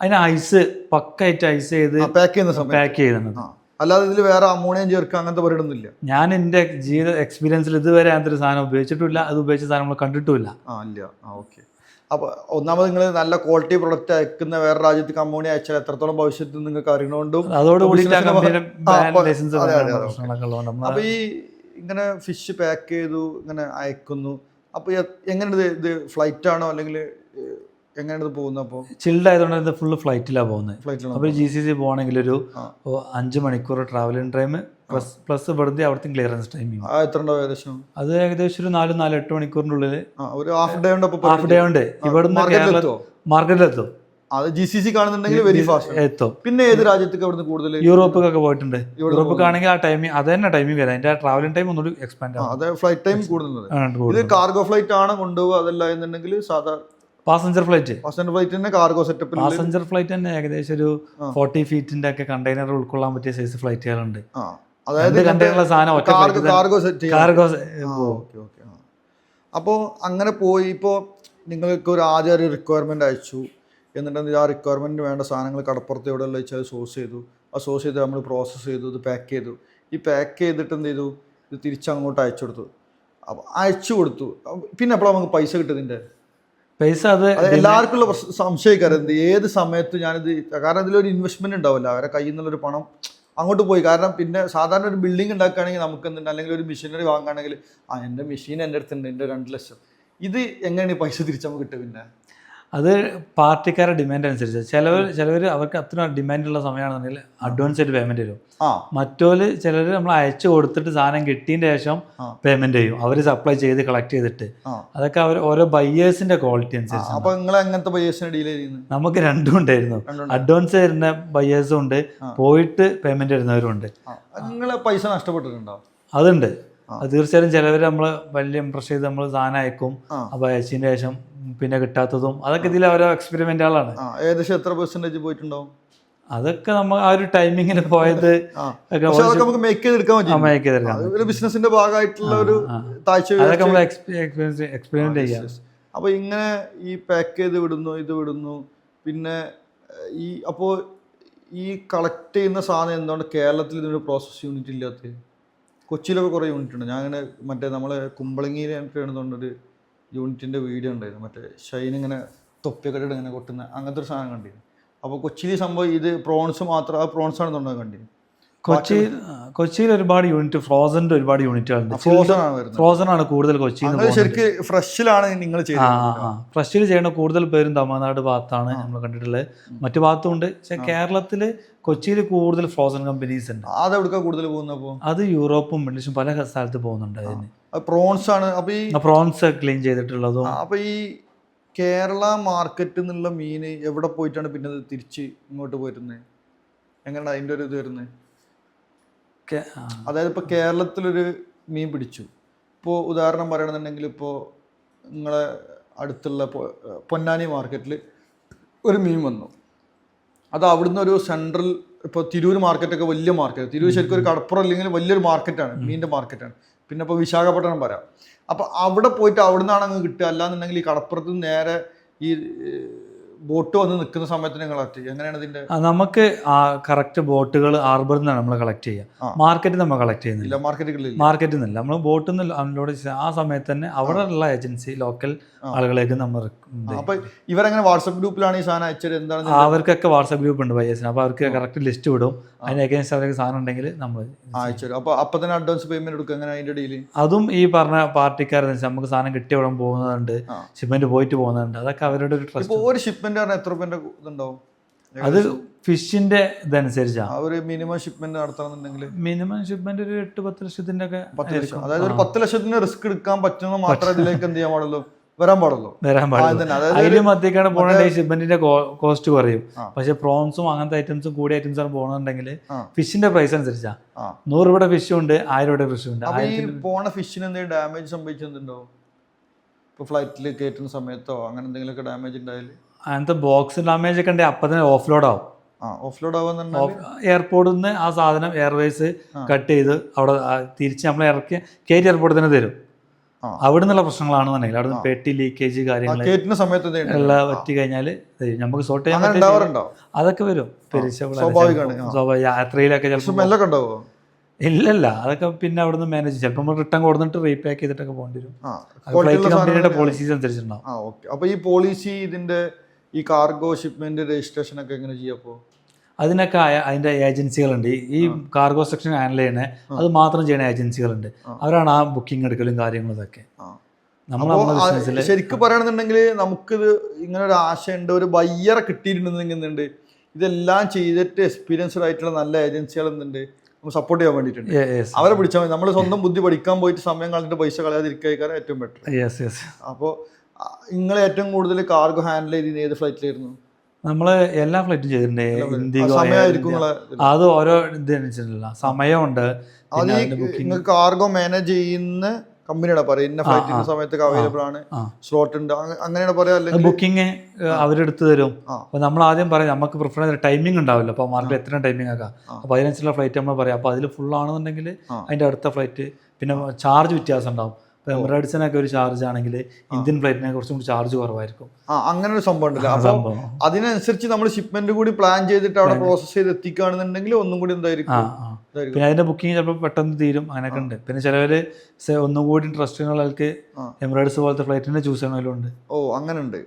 അതിന് ഐസ് പക്കായിട്ട് ഐസ് ചെയ്ത് പാക്ക് ചെയ്യുന്നത്. അല്ലാതെ ഇതിൽ വേറെ അമോണിയം ചേർക്കുക അങ്ങനത്തെ പരിപാടിയൊന്നുമില്ല. ഞാൻ എൻ്റെ ജീവിത എക്സ്പീരിയൻസിൽ ഇതുവരെ അങ്ങനത്തെ ഒരു സാധനം ഉപയോഗിച്ചിട്ടില്ല, അത് ഉപയോഗിച്ച സാധനം നമ്മൾ കണ്ടിട്ടുമില്ല. ഇല്ല. ഓക്കെ. അപ്പോൾ ഒന്നാമത് നിങ്ങൾ നല്ല ക്വാളിറ്റി പ്രൊഡക്റ്റ് അയക്കുന്ന വേറെ രാജ്യത്തേക്ക് അമോണിയ അയച്ചാൽ എത്രത്തോളം ഭവിഷ്യത്തിൽ നിങ്ങൾക്ക് അറിയണോണ്ടും അതോടുകൂടി അപ്പോൾ ഈ ഇങ്ങനെ ഫിഷ് പാക്ക് ചെയ്തു ഇങ്ങനെ അയക്കുന്നു. അപ്പോൾ എങ്ങനെയാണ് ഇത് ഫ്ലൈറ്റ് ആണോ അല്ലെങ്കിൽ എങ്ങനെയാണ് ഇത് പോകുന്നത്? അപ്പോൾ ചിൽഡ് ആയതുകൊണ്ട് ഫുള്ള് ഫ്ലൈറ്റിലാണ് പോകുന്നത്. ഫ്ലൈറ്റിലാണ്. അപ്പോൾ GCC പോകണമെങ്കിൽ ഒരു 5 മണിക്കൂർ ട്രാവലിംഗ് ടൈം പ്ലസ് വെറുതെ അവിടുത്തെ ക്ലിയറൻസ് ടൈമിങ്. എത്ര ഉണ്ടാവും ഏകദേശം? അത് ഏകദേശം ഒരു 4-8 മണിക്കൂറിൻ്റെ ഉള്ളിൽ ഒരു ഹാഫ് ഡേ ഉണ്ട്. ഇവിടുന്ന് മാർക്കറ്റിലെത്തും. അത് GCC കാണുന്നുണ്ടെങ്കിൽ വെരി ഫാസ്റ്റ് എത്തും. പിന്നെ ഏത് രാജ്യത്തേക്ക് അവിടുന്ന് കൂടുതൽ? യൂറോപ്പൊക്കെ പോയിട്ടുണ്ട്. യൂറോപ്പൊക്കെ ആ ടൈമിംഗ് അത് തന്നെ ടൈമിംഗ് വരാം. അതിന്റെ ട്രാവലിംഗ് ടൈം ഒന്നുകൂടി എക്സ്പാൻഡ് ആവും. അത് ഫ്ലൈറ്റ് ടൈം കൂടുന്നത്. ഇത് കാർഗോ ഫ്ലൈറ്റ് ആണ് കൊണ്ടുപോകുക, അതല്ല എന്നുണ്ടെങ്കിൽ സാധാ പാസഞ്ചർ ഫ്ലൈറ്റ് തന്നെ കാർഗോ സെറ്റപ്പിൽ. പാസഞ്ചർ ഫ്ലൈറ്റ് തന്നെ ഏകദേശം ഒരു 40 ഫീറ്റിന്റെ ഒക്കെ കണ്ടെയ്നർ ഉൾക്കൊള്ളാൻ പറ്റിയ സൈസ് ഫ്ലൈറ്റുകളുണ്ട്. അതായത് കാർഗോ സെറ്റ്. അപ്പോൾ അങ്ങനെ പോയി ഇപ്പോൾ നിങ്ങൾക്ക് ഒരു ആദ്യം ഒരു റിക്വയർമെന്റ് അയച്ചു, എന്നിട്ടുണ്ടെങ്കിൽ ആ റിക്വയർമെന്റിന് വേണ്ട സാധനങ്ങൾ കടപ്പുറത്ത് എവിടെ ഉള്ള വെച്ചാൽ സോഴ്സ് ചെയ്തു. ആ സോഴ്സ് ചെയ്ത് നമ്മൾ പ്രോസസ്സ് ചെയ്തു, ഇത് പാക്ക് ചെയ്തു. ഈ പാക്ക് ചെയ്തിട്ട് എന്ത് ചെയ്തു? ഇത് തിരിച്ചങ്ങോട്ട് അയച്ചു കൊടുത്തു. അപ്പോൾ അയച്ചു കൊടുത്തു. പിന്നെ എപ്പോഴാണ് നമുക്ക് പൈസ കിട്ടുന്നതിൻ്റെ പൈസ? അത് എല്ലാവർക്കും ഉള്ള സംശയിക്കാറ് ഏത് സമയത്ത് ഞാനിത്, കാരണം ഇതിലൊരു ഇൻവെസ്റ്റ്മെന്റ് ഉണ്ടാവില്ല, അവരെ കയ്യിൽ നിന്നുള്ളൊരു പണം അങ്ങോട്ട് പോയി. കാരണം പിന്നെ സാധാരണ ഒരു ബിൽഡിംഗ് ഉണ്ടാക്കുകയാണെങ്കിൽ നമുക്ക് എന്തുണ്ട്, അല്ലെങ്കിൽ ഒരു മെഷീനറി വാങ്ങുകയാണെങ്കിൽ എൻ്റെ മെഷീൻ എൻ്റെ അടുത്തുണ്ട്, എൻ്റെ 2 ലക്ഷം. ഇത് എങ്ങനെയാണ് ഈ പൈസ തിരിച്ചു നമുക്ക് കിട്ടുക? പിന്നെ അത് പാർട്ടിക്കാരുടെ ഡിമാൻഡ് അനുസരിച്ച് ചിലവർ അവർക്ക് അത്ര ഡിമാൻഡുള്ള സമയമാണെന്നുണ്ടെങ്കിൽ അഡ്വാൻസ് ആയിട്ട് പേയ്മെന്റ് തരും. ചിലർ നമ്മൾ അയച്ചു കൊടുത്തിട്ട് സാധനം കിട്ടിയതിന് ശേഷം പേയ്മെന്റ് ചെയ്യും. അവർ സപ്ലൈ ചെയ്ത് കളക്ട് ചെയ്തിട്ട്. അതൊക്കെ അവർ ഓരോ ബയ്യേഴ്സിന്റെ ക്വാളിറ്റി അനുസരിച്ച്. അപ്പോൾ നിങ്ങൾ എങ്ങനത്തെ ബയ്യേഴ്സിനെ ഡീൽ ചെയ്യുന്നത്? നമുക്ക് രണ്ടും ഉണ്ടായിരുന്നു. അഡ്വാൻസ് തരുന്ന ബയ്യേഴ്സും ഉണ്ട്, പോയിട്ട് പേയ്മെന്റ് തരുന്നവരും ഉണ്ട്. നിങ്ങളെ പൈസ നഷ്ടപ്പെട്ടിട്ടുണ്ടോ? അതുണ്ട്. അത് തീർച്ചയായും ചിലവർ നമ്മൾ വലിയ ഇംപ്രസ് ചെയ്ത് നമ്മൾ സാധനം അയക്കും. അപ്പോൾ അയച്ചതിന് ശേഷം പിന്നെ കിട്ടാത്തതും അതൊക്കെ ഇതിൽ ഓരോ എക്സ്പെരിമെന്റുകളാണ്. ഏകദേശം എത്ര പെർസെന്റേജ് പോയിട്ടുണ്ടാവും? അതൊക്കെ നമ്മൾ ആ ഒരു ടൈമിങ്ങിന് പോയത് നമുക്ക് മേക്ക് ചെയ്തെടുക്കാൻ ബിസിനസിന്റെ ഭാഗമായിട്ടുള്ള ഒരു അതൊക്കെ നമ്മൾ എക്സ്പെരിമെന്റ് ചെയ്യാം. അപ്പൊ ഇങ്ങനെ ഈ പാക്ക് ചെയ്ത് വിടുന്നു, ഇത് വിടുന്നു. പിന്നെ അപ്പോൾ ഈ കളക്ട് ചെയ്യുന്ന സാധനം എന്തുകൊണ്ട് കേരളത്തിൽ ഇതിനൊരു പ്രോസസ് യൂണിറ്റ് ഇല്ലാത്തത്? കൊച്ചിയിലൊക്കെ കുറേ യൂണിറ്റ് ഉണ്ട്. ഞാൻ അങ്ങനെ മറ്റേ നമ്മൾ കുമ്പളങ്ങിയിൽ ഒരു യൂണിറ്റിൻ്റെ വീഡിയോ ഉണ്ടായിരുന്നു. മറ്റേ ഷൈൻ ഇങ്ങനെ തൊപ്പിയൊക്കെ ഇട്ട് ഇങ്ങനെ കൊട്ടുന്ന അങ്ങനത്തെ ഒരു സാധനം കണ്ടിരുന്നു. അപ്പോൾ കൊച്ചിയിൽ സംഭവം ഇത് പ്രോൺസ് മാത്രം, ആ പ്രോൺസ് ആണെന്നുണ്ടെങ്കിൽ കണ്ടിരുന്നു. കൊച്ചിയിൽ ഒരുപാട് യൂണിറ്റ്, ഫ്രോസന്റെ ഒരുപാട് യൂണിറ്റുകളുണ്ട്. ഫ്രോസൺ ആണ് കൂടുതൽ കൊച്ചിയിൽ. ശരിക്കും ഫ്രഷിലാണ് നിങ്ങൾ ചെയ്യുന്നത്? ഫ്രഷിൽ ചെയ്യണ കൂടുതൽ പേരും തമിഴ്നാട് ഭാഗത്താണ് നമ്മൾ കണ്ടിട്ടുള്ളത്. മറ്റു ഭാഗത്തും ഉണ്ട്. പക്ഷെ കേരളത്തില് കൊച്ചിയിൽ കൂടുതൽ ഫ്രോസൺ കമ്പനീസ് ഉണ്ട്. അതെവിടെക്കാ കൂടുതൽ പോകുന്നത്? അത് യൂറോപ്പും മിഡിൽ ഈസ്റ്റും പല സ്ഥലത്ത് പോകുന്നുണ്ട്. അതിന് പ്രോൺസ് ആണ്. അപ്പൊ ഈ പ്രോൺസ് ക്ലീൻ ചെയ്തിട്ടുള്ളതും. അപ്പൊ ഈ കേരള മാർക്കറ്റിൽ നിന്നുള്ള മീന് എവിടെ പോയിട്ടാണ് പിന്നെ തിരിച്ച് ഇങ്ങോട്ട് പോരുന്നത്? എങ്ങനെയാണ് അതിൻ്റെ ഒരു ഇത് വരുന്നത്? അതായത് ഇപ്പോൾ കേരളത്തിലൊരു മീൻ പിടിച്ചു. ഇപ്പോൾ ഉദാഹരണം പറയണമെന്നുണ്ടെങ്കിൽ ഇപ്പോൾ നിങ്ങളെ അടുത്തുള്ള പൊന്നാനി മാർക്കറ്റിൽ ഒരു മീൻ വന്നു. അത് അവിടുന്ന് ഒരു സെൻട്രൽ, ഇപ്പോൾ തിരൂർ മാർക്കറ്റൊക്കെ വലിയ മാർക്കറ്റ്. തിരൂർ ശരിക്കും ഒരു കടപ്പുറം അല്ലെങ്കിൽ വലിയൊരു മാർക്കറ്റാണ്, മീനിൻ്റെ മാർക്കറ്റാണ്. പിന്നെ ഇപ്പോൾ വിശാഖപട്ടണം പറയാം. അപ്പോൾ അവിടെ പോയിട്ട് അവിടെ നിന്നാണ് അങ്ങ് കിട്ടുക. അല്ലാന്നുണ്ടെങ്കിൽ ഈ കടപ്പുറത്ത് നേരെ ഈ ബോട്ട് വന്ന് നിൽക്കുന്ന സമയത്ത് നിങ്ങൾ കളക്ട് ചെയ്യുക? എങ്ങനെയാണ് ഇതിന്റെ? നമുക്ക് കറക്റ്റ് ബോട്ടുകൾ ഹാർബറിൽ നിന്നാണ് നമ്മൾ കളക്ട് ചെയ്യുക. മാർക്കറ്റിൽ നമ്മൾ കളക്ട് ചെയ്യുന്നില്ല. മാർക്കറ്റിൽ നിന്നില്ല, നമ്മൾ ബോട്ടിൽ നിന്ന് അൺലോഡ് ആ സമയത്ത് തന്നെ അവിടെ ഉള്ള ഏജൻസി ലോക്കൽ ആളുകളേക്ക് നമ്മൾ. അപ്പൊ ഇവരെങ്ങനെ വാട്സ്ആപ്പ് ഗ്രൂപ്പിലാണ് ഈ സാധനം അയച്ചത്? എന്താണ്? അവർക്കൊക്കെ വാട്സ്ആപ്പ് ഗ്രൂപ്പ് ഉണ്ട് ബയേഴ്സിന്. അപ്പോൾ അവർക്ക് കറക്റ്റ് ലിസ്റ്റ് വിടും. അതിന് അഗേൻസ്റ്റ് അവർക്ക് സാധനം ഉണ്ടെങ്കിൽ നമ്മൾ അയച്ചു. അപ്പൊ തന്നെ അഡ്വാൻസ് പേയ്മെന്റ് എടുക്കും. എങ്ങനെ അതിന്റെ ഡീല്? അതും ഈ പറഞ്ഞ പാർട്ടിക്കാരെന്ന് നമുക്ക് സാധനം കിട്ടിയ ഉടൻ പോകുന്നുണ്ട്, ഷിപ്മെന്റ് പോയിട്ട് പോകുന്നുണ്ട്. അതൊക്കെ അവരുടെ ഒരു ട്രസ്റ്റ്. ഒരു ഷിപ്മെന്റ് എത്ര രൂപ ഇതുണ്ടാവും? അത് ഫിഷിന്റെ ഇതനുസരിച്ചാണ്. ഒരു മിനിമം ഷിപ്മെന്റ് നടത്തണമെന്നുണ്ടെങ്കിൽ മിനിമം ഷിപ്മെന്റ് ഒരു 8-10 ലക്ഷത്തിന്റെ ഒക്കെ. 10 ലക്ഷം. അതായത് ഒരു 10 ലക്ഷത്തിന് റിസ്ക് എടുക്കാൻ പറ്റുന്ന മാത്രമേ ഇതിലേക്ക് എന്ത് ചെയ്യാൻ പാടുള്ളൂ, വരാൻ പാടുള്ളൂ. അതിലും മധ്യക്കാണ് പോകണമെങ്കിൽ ഷിപ്മെന്റിന്റെ കോസ്റ്റ് കുറയും. പക്ഷെ പ്രോൺസും അങ്ങനത്തെ ഐറ്റംസും കൂടിയ ഐറ്റംസ് ആണ് പോകണമെന്നുണ്ടെങ്കിൽ ഫിഷിന്റെ പ്രൈസ് അനുസരിച്ചാ. 100 രൂപയുടെ ഫിഷും ഉണ്ട്, 1000 രൂപയുടെ ഫിഷും ഉണ്ട്. ഈ പോണ ഫിഷിന് എന്തെങ്കിലും ഡാമേജ് സംഭവിച്ചെന്തുണ്ടോ? ഇപ്പൊ ഫ്ലൈറ്റിൽ കയറ്റുന്ന സമയത്തോ അങ്ങനെ എന്തെങ്കിലുമൊക്കെ ഡാമേജ് ഉണ്ടായാലും? അങ്ങനത്തെ ബോക്സ് ഡാമേജ് ഒക്കെ ഉണ്ടെങ്കിൽ അപ്പം തന്നെ ഓഫ് ലോഡ് ആവും. എയർപോർട്ടിൽ നിന്ന് ആ സാധനം എയർവേസ് കട്ട് ചെയ്ത് അവിടെ തിരിച്ച് നമ്മൾ കയറ്റി എയർപോർട്ടിൽ തന്നെ തരും. അവിടെ നിന്നുള്ള പ്രശ്നങ്ങളാണെന്നുണ്ടെങ്കിൽ അവിടെ നിന്ന് പെട്ടി ലീക്കേജ് കാര്യങ്ങൾ കേറ്റുന്ന സമയത്ത് എല്ലാം പറ്റി കഴിഞ്ഞാൽ നമുക്ക് സോർട്ട് ചെയ്യാൻ അതൊക്കെ വരും. സ്വാഭാവിക യാത്രയിലൊക്കെ ചിലപ്പോൾ ഇല്ലല്ല, അതൊക്കെ പിന്നെ അവിടെ നിന്ന് മാനേജ് ചിലപ്പോൾ നമ്മൾ റിട്ടേൺ കൊടുത്തിട്ട് റീപാക്ക് ചെയ്തിട്ടൊക്കെ പോകേണ്ടി വരും. ഫ്ലൈറ്റ് കമ്പനിയുടെ പോളിസീസ് അനുസരിച്ചിട്ടുണ്ടാവും. അപ്പോൾ ഈ പോളിസി ഇതിന്റെ ഈ കാർഗോ ഷിപ്മെന്റ് രജിസ്ട്രേഷൻ ഒക്കെ എങ്ങനെ ചെയ്യപ്പോ? അതിനൊക്കെ അതിന്റെ ഏജൻസികളുണ്ട്. ഈ കാർഗോ സെക്ഷൻ ഹാൻഡിൽ ചെയ്യണേ അത് മാത്രം ചെയ്യുന്ന ഏജൻസികളുണ്ട്. അവരാണ് ആ ബുക്കിംഗ് എടുക്കലും കാര്യങ്ങളും ഇതൊക്കെ. ശരിക്കും പറയുകയാണെന്നുണ്ടെങ്കിൽ നമുക്കിത് ഇങ്ങനെ ഒരു ആശയുണ്ട്, ഒരു ബയ്യറെ കിട്ടിയിട്ടുണ്ടെന്നുണ്ട്, ഇതെല്ലാം ചെയ്തിട്ട് എക്സ്പീരിയൻസ്ഡ് ആയിട്ടുള്ള നല്ല ഏജൻസികൾ എന്തുണ്ട് നമുക്ക് സപ്പോർട്ട് ചെയ്യാൻ വേണ്ടിയിട്ടുണ്ട്. അവരെ പിടിച്ചാൽ മതി. നമ്മൾ സ്വന്തം ബുദ്ധി പഠിക്കാൻ പോയിട്ട് സമയം കളഞ്ഞിട്ട് പൈസ കളയാതിരിക്കാൻ ഏറ്റവും ബെറ്റർ. അപ്പോൾ നിങ്ങൾ ഏറ്റവും കൂടുതൽ കാർഗോ ഹാൻഡിൽ ചെയ്ത് ഏത് ഫ്ലൈറ്റിലായിരുന്നു? നമ്മള് എല്ലാ ഫ്ലൈറ്റും ചെയ്തിട്ടുണ്ട്. ഇൻഡിഗോ അത് ഓരോ ഇതനുസരിച്ചില്ല സമയമുണ്ട്. കാർഗോ മാനേജ് ചെയ്യുന്ന കമ്പനിയുടെ പറയാം ഇന്ന ഫ്ലൈറ്റിന്റെ സമയത്ത് അവൈലബിൾ ആണ്, സ്ലോട്ട് ഉണ്ട്, അങ്ങനെയാണ് പറയാ. ബുക്കിംഗ് അവരെടുത്ത് തരും. അപ്പൊ നമ്മൾ ആദ്യം പറയാം നമുക്ക് പ്രിഫർ ടൈമിംഗ് ഉണ്ടാവില്ല. അപ്പൊ മാർക്കറ്റിൽ എത്ര ടൈമിംഗ് ആക്കാം, അപ്പൊ അതിനനുസരിച്ചുള്ള ഫ്ലൈറ്റ് നമ്മൾ പറയാം. അപ്പൊ അതിൽ ഫുൾ ആണെന്നുണ്ടെങ്കിൽ അതിന്റെ അടുത്ത ഫ്ലൈറ്റ്. പിന്നെ ചാർജ് വ്യത്യാസം ഉണ്ടാവും. ഇപ്പോൾ എമിറേറ്റ്സിനൊക്കെ ഒരു ചാർജ് ആണെങ്കിൽ ഇന്ത്യൻ ഫ്ലൈറ്റിനെ കുറച്ചും കൂടി ചാർജ് കുറവായിരിക്കും. അങ്ങനെ ഒരു സംഭവം ഉണ്ടല്ലോ. അപ്പോൾ അതിനനുസരിച്ച് നമ്മൾ ഷിപ്മെന്റ് കൂടി പ്ലാൻ ചെയ്തിട്ട് അവിടെ പ്രോസസ് ചെയ്ത് എത്തിക്കുകയാണെന്നുണ്ടെങ്കിൽ ഒന്നും കൂടി എന്തായിരിക്കും. പിന്നെ അതിന്റെ ബുക്കിംഗ് ചിലപ്പോൾ പെട്ടെന്ന് തീരും. അങ്ങനെയൊക്കെ ഉണ്ട്. പിന്നെ ചിലവര് ഒന്നും കൂടി ഇൻട്രസ്റ്റ് ഉള്ളവർക്ക് എമിറേറ്റ്സ് പോലത്തെ ഫ്ലൈറ്റിനെ ചൂസ് ചെയ്യണമല്ലുണ്ട്. അങ്ങനെ ഉണ്ട്.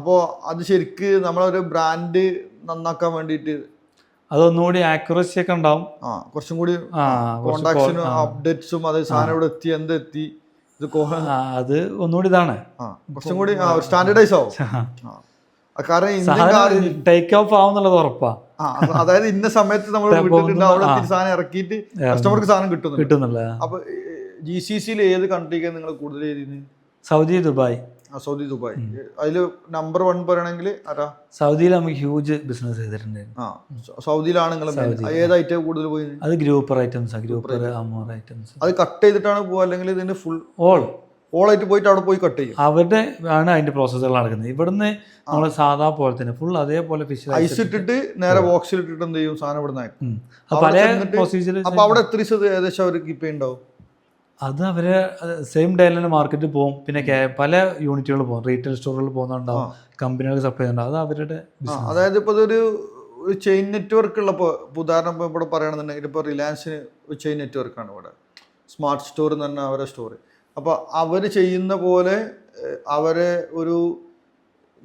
അപ്പോൾ അത് ശരിക്ക് നമ്മളൊരു ബ്രാൻഡ് നന്നാക്കാൻ വേണ്ടിയിട്ട് അതൊന്നുകൂടി ആക്യുറസി ഒക്കെ ഉണ്ടാവും. കുറച്ചും കൂടി കോണ്ടാക്ട്സും അപ്ഡേറ്റ്സും അത് സാധനം ഇവിടെ എത്തി എന്തെത്തി അത് ഒന്നുകൂടി ഇതാണ് കുറച്ചും കൂടി സ്റ്റാൻഡേർഡൈസ് ആവും. കാരണം ടേക്ക് ഓഫ് ആവുന്നുള്ളത് ഉറപ്പാ. അതായത് ഇന്ന സമയത്ത് നമ്മൾ വിട്ടിട്ടുണ്ട്, അവിടെ സാധനം ഇറക്കിയിട്ട് കസ്റ്റമർക്ക് സാധനം കിട്ടുന്നില്ല. അപ്പൊ GCCയിൽ ഏത് കൺട്രിക്ക് നിങ്ങൾ കൂടുതൽ ചെയ്തിരുന്നത്? Saudi, Dubai. Saudi, Dubai. അതില് നമ്പർ 1 പറയണെങ്കിൽ ആരാ? സൗദിയിൽ നമുക്ക് ഹ്യൂജ് ബിസിനസ് ചെയ്തിട്ടുണ്ടായിരുന്നു. സൗദിയിലാണ് നിങ്ങൾ ഏത് ഐറ്റം കൂടുതൽ പോയി? അത് ഗ്രൂപ്പർ ഐറ്റംസ്, ഗ്രൂപ്പർ അമോർ ഐറ്റംസ്. അത് കട്ട് ചെയ്തിട്ടാണ് പോവുക അല്ലെങ്കിൽ ഇതിന്റെ ഫുൾ ഓൾ ആയിട്ട് പോയിട്ട് അവിടെ പോയി കട്ട് ചെയ്യും? അവരുടെ ആണ് അതിന്റെ പ്രോസസ്സുകൾ നടക്കുന്നത്. ഇവിടുന്ന് നമ്മൾ സാധാ പോലെ തന്നെ ഫുൾ അതേപോലെ ഫിഷ് ഐസ് ഇട്ടിട്ട് നേരെ ബോക്സിൽ ഇട്ടിട്ട് എന്ത് ചെയ്യും സാധനം ഇവിടെ നിന്ന് പല പ്രൊസീജിയർ. അപ്പൊ അവിടെ എത്ര ഏകദേശം അവർ കീപ്പ് ചെയ്യുന്നുണ്ടാവും? അത് അവര് സെയിം ഡേ തന്നെ മാർക്കറ്റിൽ പോകും. പിന്നെ പല യൂണിറ്റുകൾ പോകും, റീറ്റെയിൽ സ്റ്റോറുകളിൽ പോകുന്നുണ്ടാവും, കമ്പനികൾക്ക് സപ്ലൈ ചെയ്യുന്നുണ്ടാവും. അത് അവരുടെ അതായത് ഇപ്പോൾ ഇതൊരു ചെയിൻ നെറ്റ്വർക്ക് ഉള്ളപ്പോൾ ഉദാഹരണം ഇപ്പോൾ ഇവിടെ പറയുകയാണെന്നുണ്ടെങ്കിൽ ഇപ്പോൾ റിലയൻസിന് ഒരു ചെയിൻ നെറ്റ്വർക്കാണ് ഇവിടെ, സ്മാർട്ട് സ്റ്റോർ എന്ന് പറഞ്ഞാൽ അവരുടെ സ്റ്റോർ. അപ്പോൾ അവർ ചെയ്യുന്ന പോലെ അവരെ ഒരു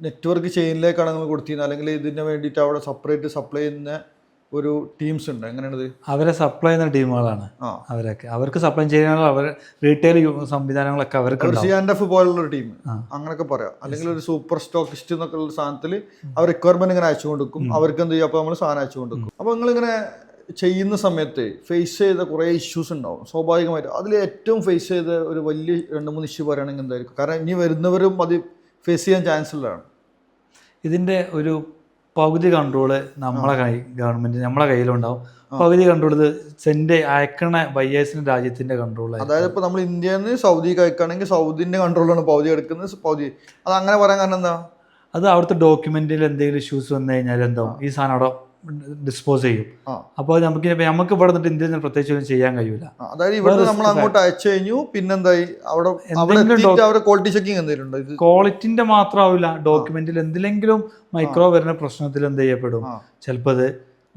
നെറ്റ്വർക്ക് ചെയിനിലേക്കാണ് നിങ്ങൾ കൊടുത്തിരുന്നത്, അല്ലെങ്കിൽ ഇതിന് വേണ്ടിയിട്ട് അവിടെ സെപ്പറേറ്റ് സപ്ലൈ ചെയ്യുന്ന ഒരു ടീംസ് ഉണ്ട്? എങ്ങനെയാണത്? അവരെ സപ്ലൈ ചെയ്യുന്ന ടീമുകളാണ് അവരൊക്കെ. അവർക്ക് സപ്ലൈ ചെയ്യാനുള്ള അവർ റീറ്റെയിൽ സംവിധാനങ്ങളൊക്കെ അവർക്ക് CNF പോലുള്ള ഒരു ടീം അങ്ങനെയൊക്കെ പറയാം. അല്ലെങ്കിൽ ഒരു സൂപ്പർ സ്റ്റോക്കിസ്റ്റ് എന്നൊക്കെ ഉള്ള സാധനത്തിൽ അവർ റിക്വയർമെന്റ് ഇങ്ങനെ അയച്ചു കൊടുക്കും. അവർക്ക് എന്ത് ചെയ്യും, അപ്പോൾ നമ്മൾ സാധനം അയച്ചു കൊടുക്കും. അപ്പോൾ നിങ്ങളിങ്ങനെ ചെയ്യുന്ന സമയത്ത് ഫേസ് ചെയ്ത കുറേ ഇഷ്യൂസ് ഉണ്ടാവും സ്വാഭാവികമായിട്ട്. അതിൽ ഏറ്റവും ഫേസ് ചെയ്ത ഒരു വലിയ 2-3 ഇഷ്യൂ പറയുകയാണെങ്കിൽ എന്തായിരിക്കും? കാരണം ഇനി വരുന്നവരും അത് ഫേസ് ചെയ്യാൻ ചാൻസ് ഉള്ളതാണ്. ഇതിൻ്റെ ഒരു പകുതി കൺട്രോള് നമ്മളെ ഗവൺമെന്റ് നമ്മളെ കയ്യിലുണ്ടാവും. പകുതി കൺട്രോൾ ഇത് സെന്റ് അയക്കണ ബയ്യേഴ്സിന്റെ രാജ്യത്തിന്റെ കൺട്രോൾ. അതായത് ഇപ്പൊ നമ്മൾ ഇന്ത്യയിൽ നിന്ന് സൗദിക്ക് അയക്കുകയാണെങ്കിൽ സൗദിന്റെ കൺട്രോളാണ് പകുതി എടുക്കുന്നത്. പകുതി അത് അങ്ങനെ പറയാൻ കാരണം എന്താ? അത് അവിടുത്തെ ഡോക്യുമെന്റിൽ എന്തെങ്കിലും ഇഷ്യൂസ് വന്നു കഴിഞ്ഞാൽ എന്താവും, ഈ സാധനം അവിടെ ഡിസ്പോസ് ചെയ്യും. അപ്പോൾ നമുക്ക് ഇവിടെ നിന്നിട്ട് ഇന്ത്യയിൽ പ്രത്യേകിച്ച് ഒന്നും ചെയ്യാൻ കഴിയൂല. അതായത് ഇവിടെ നമ്മൾ അങ്ങോട്ട് അയച്ചു കഴിഞ്ഞു, പിന്നെന്തായി അവിടെ ക്വാളിറ്റി ചെക്കിങ് എന്തെങ്കിലും ക്വാളിറ്റിന്റെ മാത്രമാവില്ല, ഡോക്യുമെന്റിൽ എന്തിലെങ്കിലും മൈക്രോ വരുന്ന പ്രശ്നത്തിൽ എന്ത് ചെയ്യപ്പെടും, ചിലപ്പോൾ അത്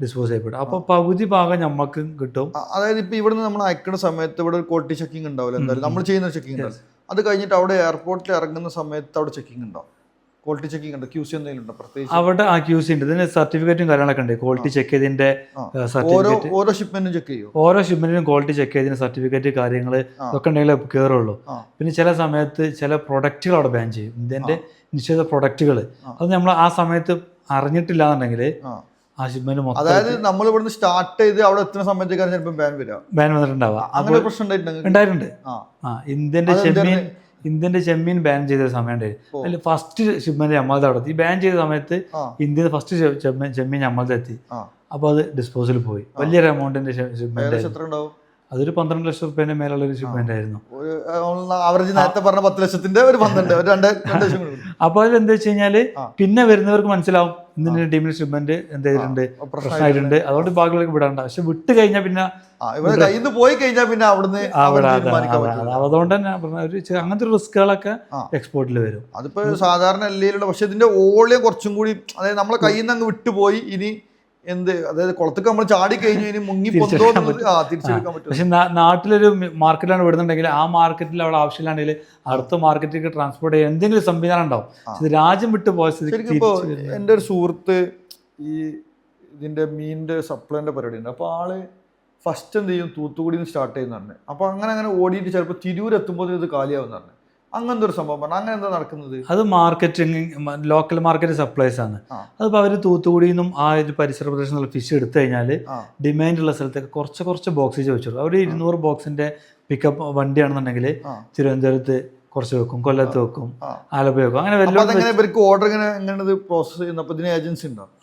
ഡിസ്പോസ് ചെയ്യപ്പെടും. അപ്പൊ പകുതി ഭാഗം നമുക്ക് കിട്ടും. അതായത് ഇപ്പൊ ഇവിടുന്ന് നമ്മൾ അയക്കുന്ന സമയത്ത് ഇവിടെ ഒരു ക്വാളിറ്റി ചെക്കിങ് ഉണ്ടാവില്ല, എന്തായാലും നമ്മൾ ചെയ്യുന്ന ചെക്കിങ് ഉണ്ടാവും. അത് കഴിഞ്ഞിട്ട് അവിടെ എയർപോർട്ടിൽ ഇറങ്ങുന്ന സമയത്ത് അവിടെ ചെക്കിങ് ഉണ്ടാവും, ക്വാളിറ്റി ചെക്കിംഗ് ഉണ്ട്, QC എന്തെങ്കിലും ഉണ്ടോ പ്രത്യേകിച്ച്? അവിടെ QC ഉണ്ട്, ഇതിന് സർട്ടിഫിക്കറ്റും കാര്യങ്ങളൊക്കെ ഉണ്ട്. ക്വാളിറ്റി ചെക്ക് ചെയ്തതിന്റെ സർട്ടിഫിക്കറ്റ് ഓരോ ഷിപ്മെന്റും ചെക്ക് ചെയ്യും. ഓരോ ഷിപ്മെന്റിനും ക്വാളിറ്റി ചെക്ക് ചെയ്തതിന് സർട്ടിഫിക്കറ്റ് കാര്യങ്ങൾ ഇതൊക്കെ ഉണ്ടെങ്കിലേ കയറുള്ളൂ. പിന്നെ ചില സമയത്ത് ചില പ്രൊഡക്റ്റുകൾ അവിടെ ബാൻ ചെയ്യും, ഇന്ത്യന്റെ നിശ്ചിത പ്രൊഡക്റ്റുകൾ. അത് നമ്മൾ ആ സമയത്ത് അറിഞ്ഞിട്ടില്ല എന്നുണ്ടെങ്കിൽ ആ ഷിപ്മെന്റ് മൊത്തം, അതായത് നമ്മൾ ഇവിടുന്ന് സ്റ്റാർട്ട് ചെയ്ത് അവിടെ എത്തുന്ന സമയത്തേക്കാണ് ചിലപ്പോൾ ബാൻ വന്നിട്ടുണ്ടാവുക. അങ്ങനെ പ്രശ്നം ഉണ്ടായിട്ടുണ്ട്. ഇന്ത്യന്റെ ചെമ്മീൻ ബാൻ ചെയ്ത സമയം ഉണ്ടായിരുന്നു. അതിൽ ഫസ്റ്റ് ഷിപ്മെന്റ് നമ്മളത് അവിടെ എത്തി. ബാൻ ചെയ്ത സമയത്ത് ഇന്ത്യയിൽ ഫസ്റ്റ് ചെമ്മീൻ നമ്മളത് എത്തി. അപ്പൊ അത് ഡിസ്പോസൽ പോയി. വലിയൊരു എമൗണ്ടിന്റെ ഷിപ്മെന്റ്, അതൊരു 12 ലക്ഷം റുപ്യേന്റെ മേലുള്ള ഒരു ഷിപ്മെന്റ് ആയിരുന്നു. നേരത്തെ പറഞ്ഞ 10 ലക്ഷത്തിന്റെ ഒരു 12 അപ്പൊ അതിലെന്താ വെച്ച് കഴിഞ്ഞാല് പിന്നെ വരുന്നവർക്ക് മനസ്സിലാവും ഇന്ന് ടീമിന് ഷിപ്മെന്റ് എന്ത് ചെയ്തിട്ടുണ്ട്, പ്രശ്നമായിട്ടുണ്ട്, അതുകൊണ്ട് ബാക്കിലേക്ക് വിടാണ്ട. പക്ഷെ വിട്ട് കഴിഞ്ഞാൽ പിന്നെ പോയി കഴിഞ്ഞാൽ പിന്നെ അവിടുന്ന് അതുകൊണ്ട് തന്നെ അങ്ങനത്തെ റിസ്കുകളൊക്കെ എക്സ്പോർട്ടിൽ വരും. അതിപ്പോ സാധാരണ എല്ലാം, പക്ഷെ ഇതിന്റെ ഓളിയം കുറച്ചും കൂടി, അതായത് നമ്മളെ കയ്യിൽ നിന്ന് അങ്ങ് വിട്ടുപോയി, ഇനി അതായത് കുളത്തൊക്കെ നമ്മൾ ചാടി കഴിഞ്ഞു ഇനി മുങ്ങി തിരിച്ചെടുക്കാൻ പറ്റും. പക്ഷെ നാട്ടിലൊരു മാർക്കറ്റിലാണ് വിടുന്നുണ്ടെങ്കിൽ ആ മാർക്കറ്റിൽ അവിടെ ആവശ്യമില്ലാണ്ടെങ്കിൽ അടുത്ത മാർക്കറ്റിലേക്ക് ട്രാൻസ്പോർട്ട് ചെയ്യാൻ എന്തെങ്കിലും സംവിധാനം ഉണ്ടാവും. ഇത് രാജ്യം വിട്ട് പോയ സ്ഥിതിക്ക് എൻ്റെ ഒരു സുഹൃത്ത് ഈ ഇതിന്റെ മീനിന്റെ സപ്ലൈന്റെ പരിപാടി ഉണ്ട്. അപ്പോൾ ആള് ഫസ്റ്റ് എന്ത് ചെയ്യും, തൂത്തുക്കുടിയിൽ നിന്ന് സ്റ്റാർട്ട് ചെയ്യുന്നതാണ്. അപ്പോൾ അങ്ങനെ ഓടിയിട്ട് ചിലപ്പോൾ തിരൂർ എത്തുമ്പോൾ ഇത് കാലിയാവുന്നതാണ്. അങ്ങനത്തെ ഒരു സംഭവം പറഞ്ഞാൽ അങ്ങനെ എന്താ നടക്കുന്നത്? അത് മാർക്കറ്റിംഗ്, ലോക്കൽ മാർക്കറ്റ് സപ്ലൈസ് ആണ്. അതിപ്പോൾ അവർ തൂത്തുക്കുടിയിൽ നിന്നും ആ ഒരു പരിസര പ്രദേശത്തുള്ള ഫിഷ് എടുത്തു കഴിഞ്ഞാൽ ഡിമാൻഡുള്ള സ്ഥലത്തേക്ക് കുറച്ച് ബോക്സ് ചോദിച്ചോളൂ. അവർ 200 ബോക്സിന്റെ പിക്കപ്പ് വണ്ടിയാണെന്നുണ്ടെങ്കിൽ തിരുവനന്തപുരത്ത് കുറച്ച് വെക്കും, കൊല്ലത്ത് വെക്കും, ആലപ്പുഴ വെക്കും, അങ്ങനെ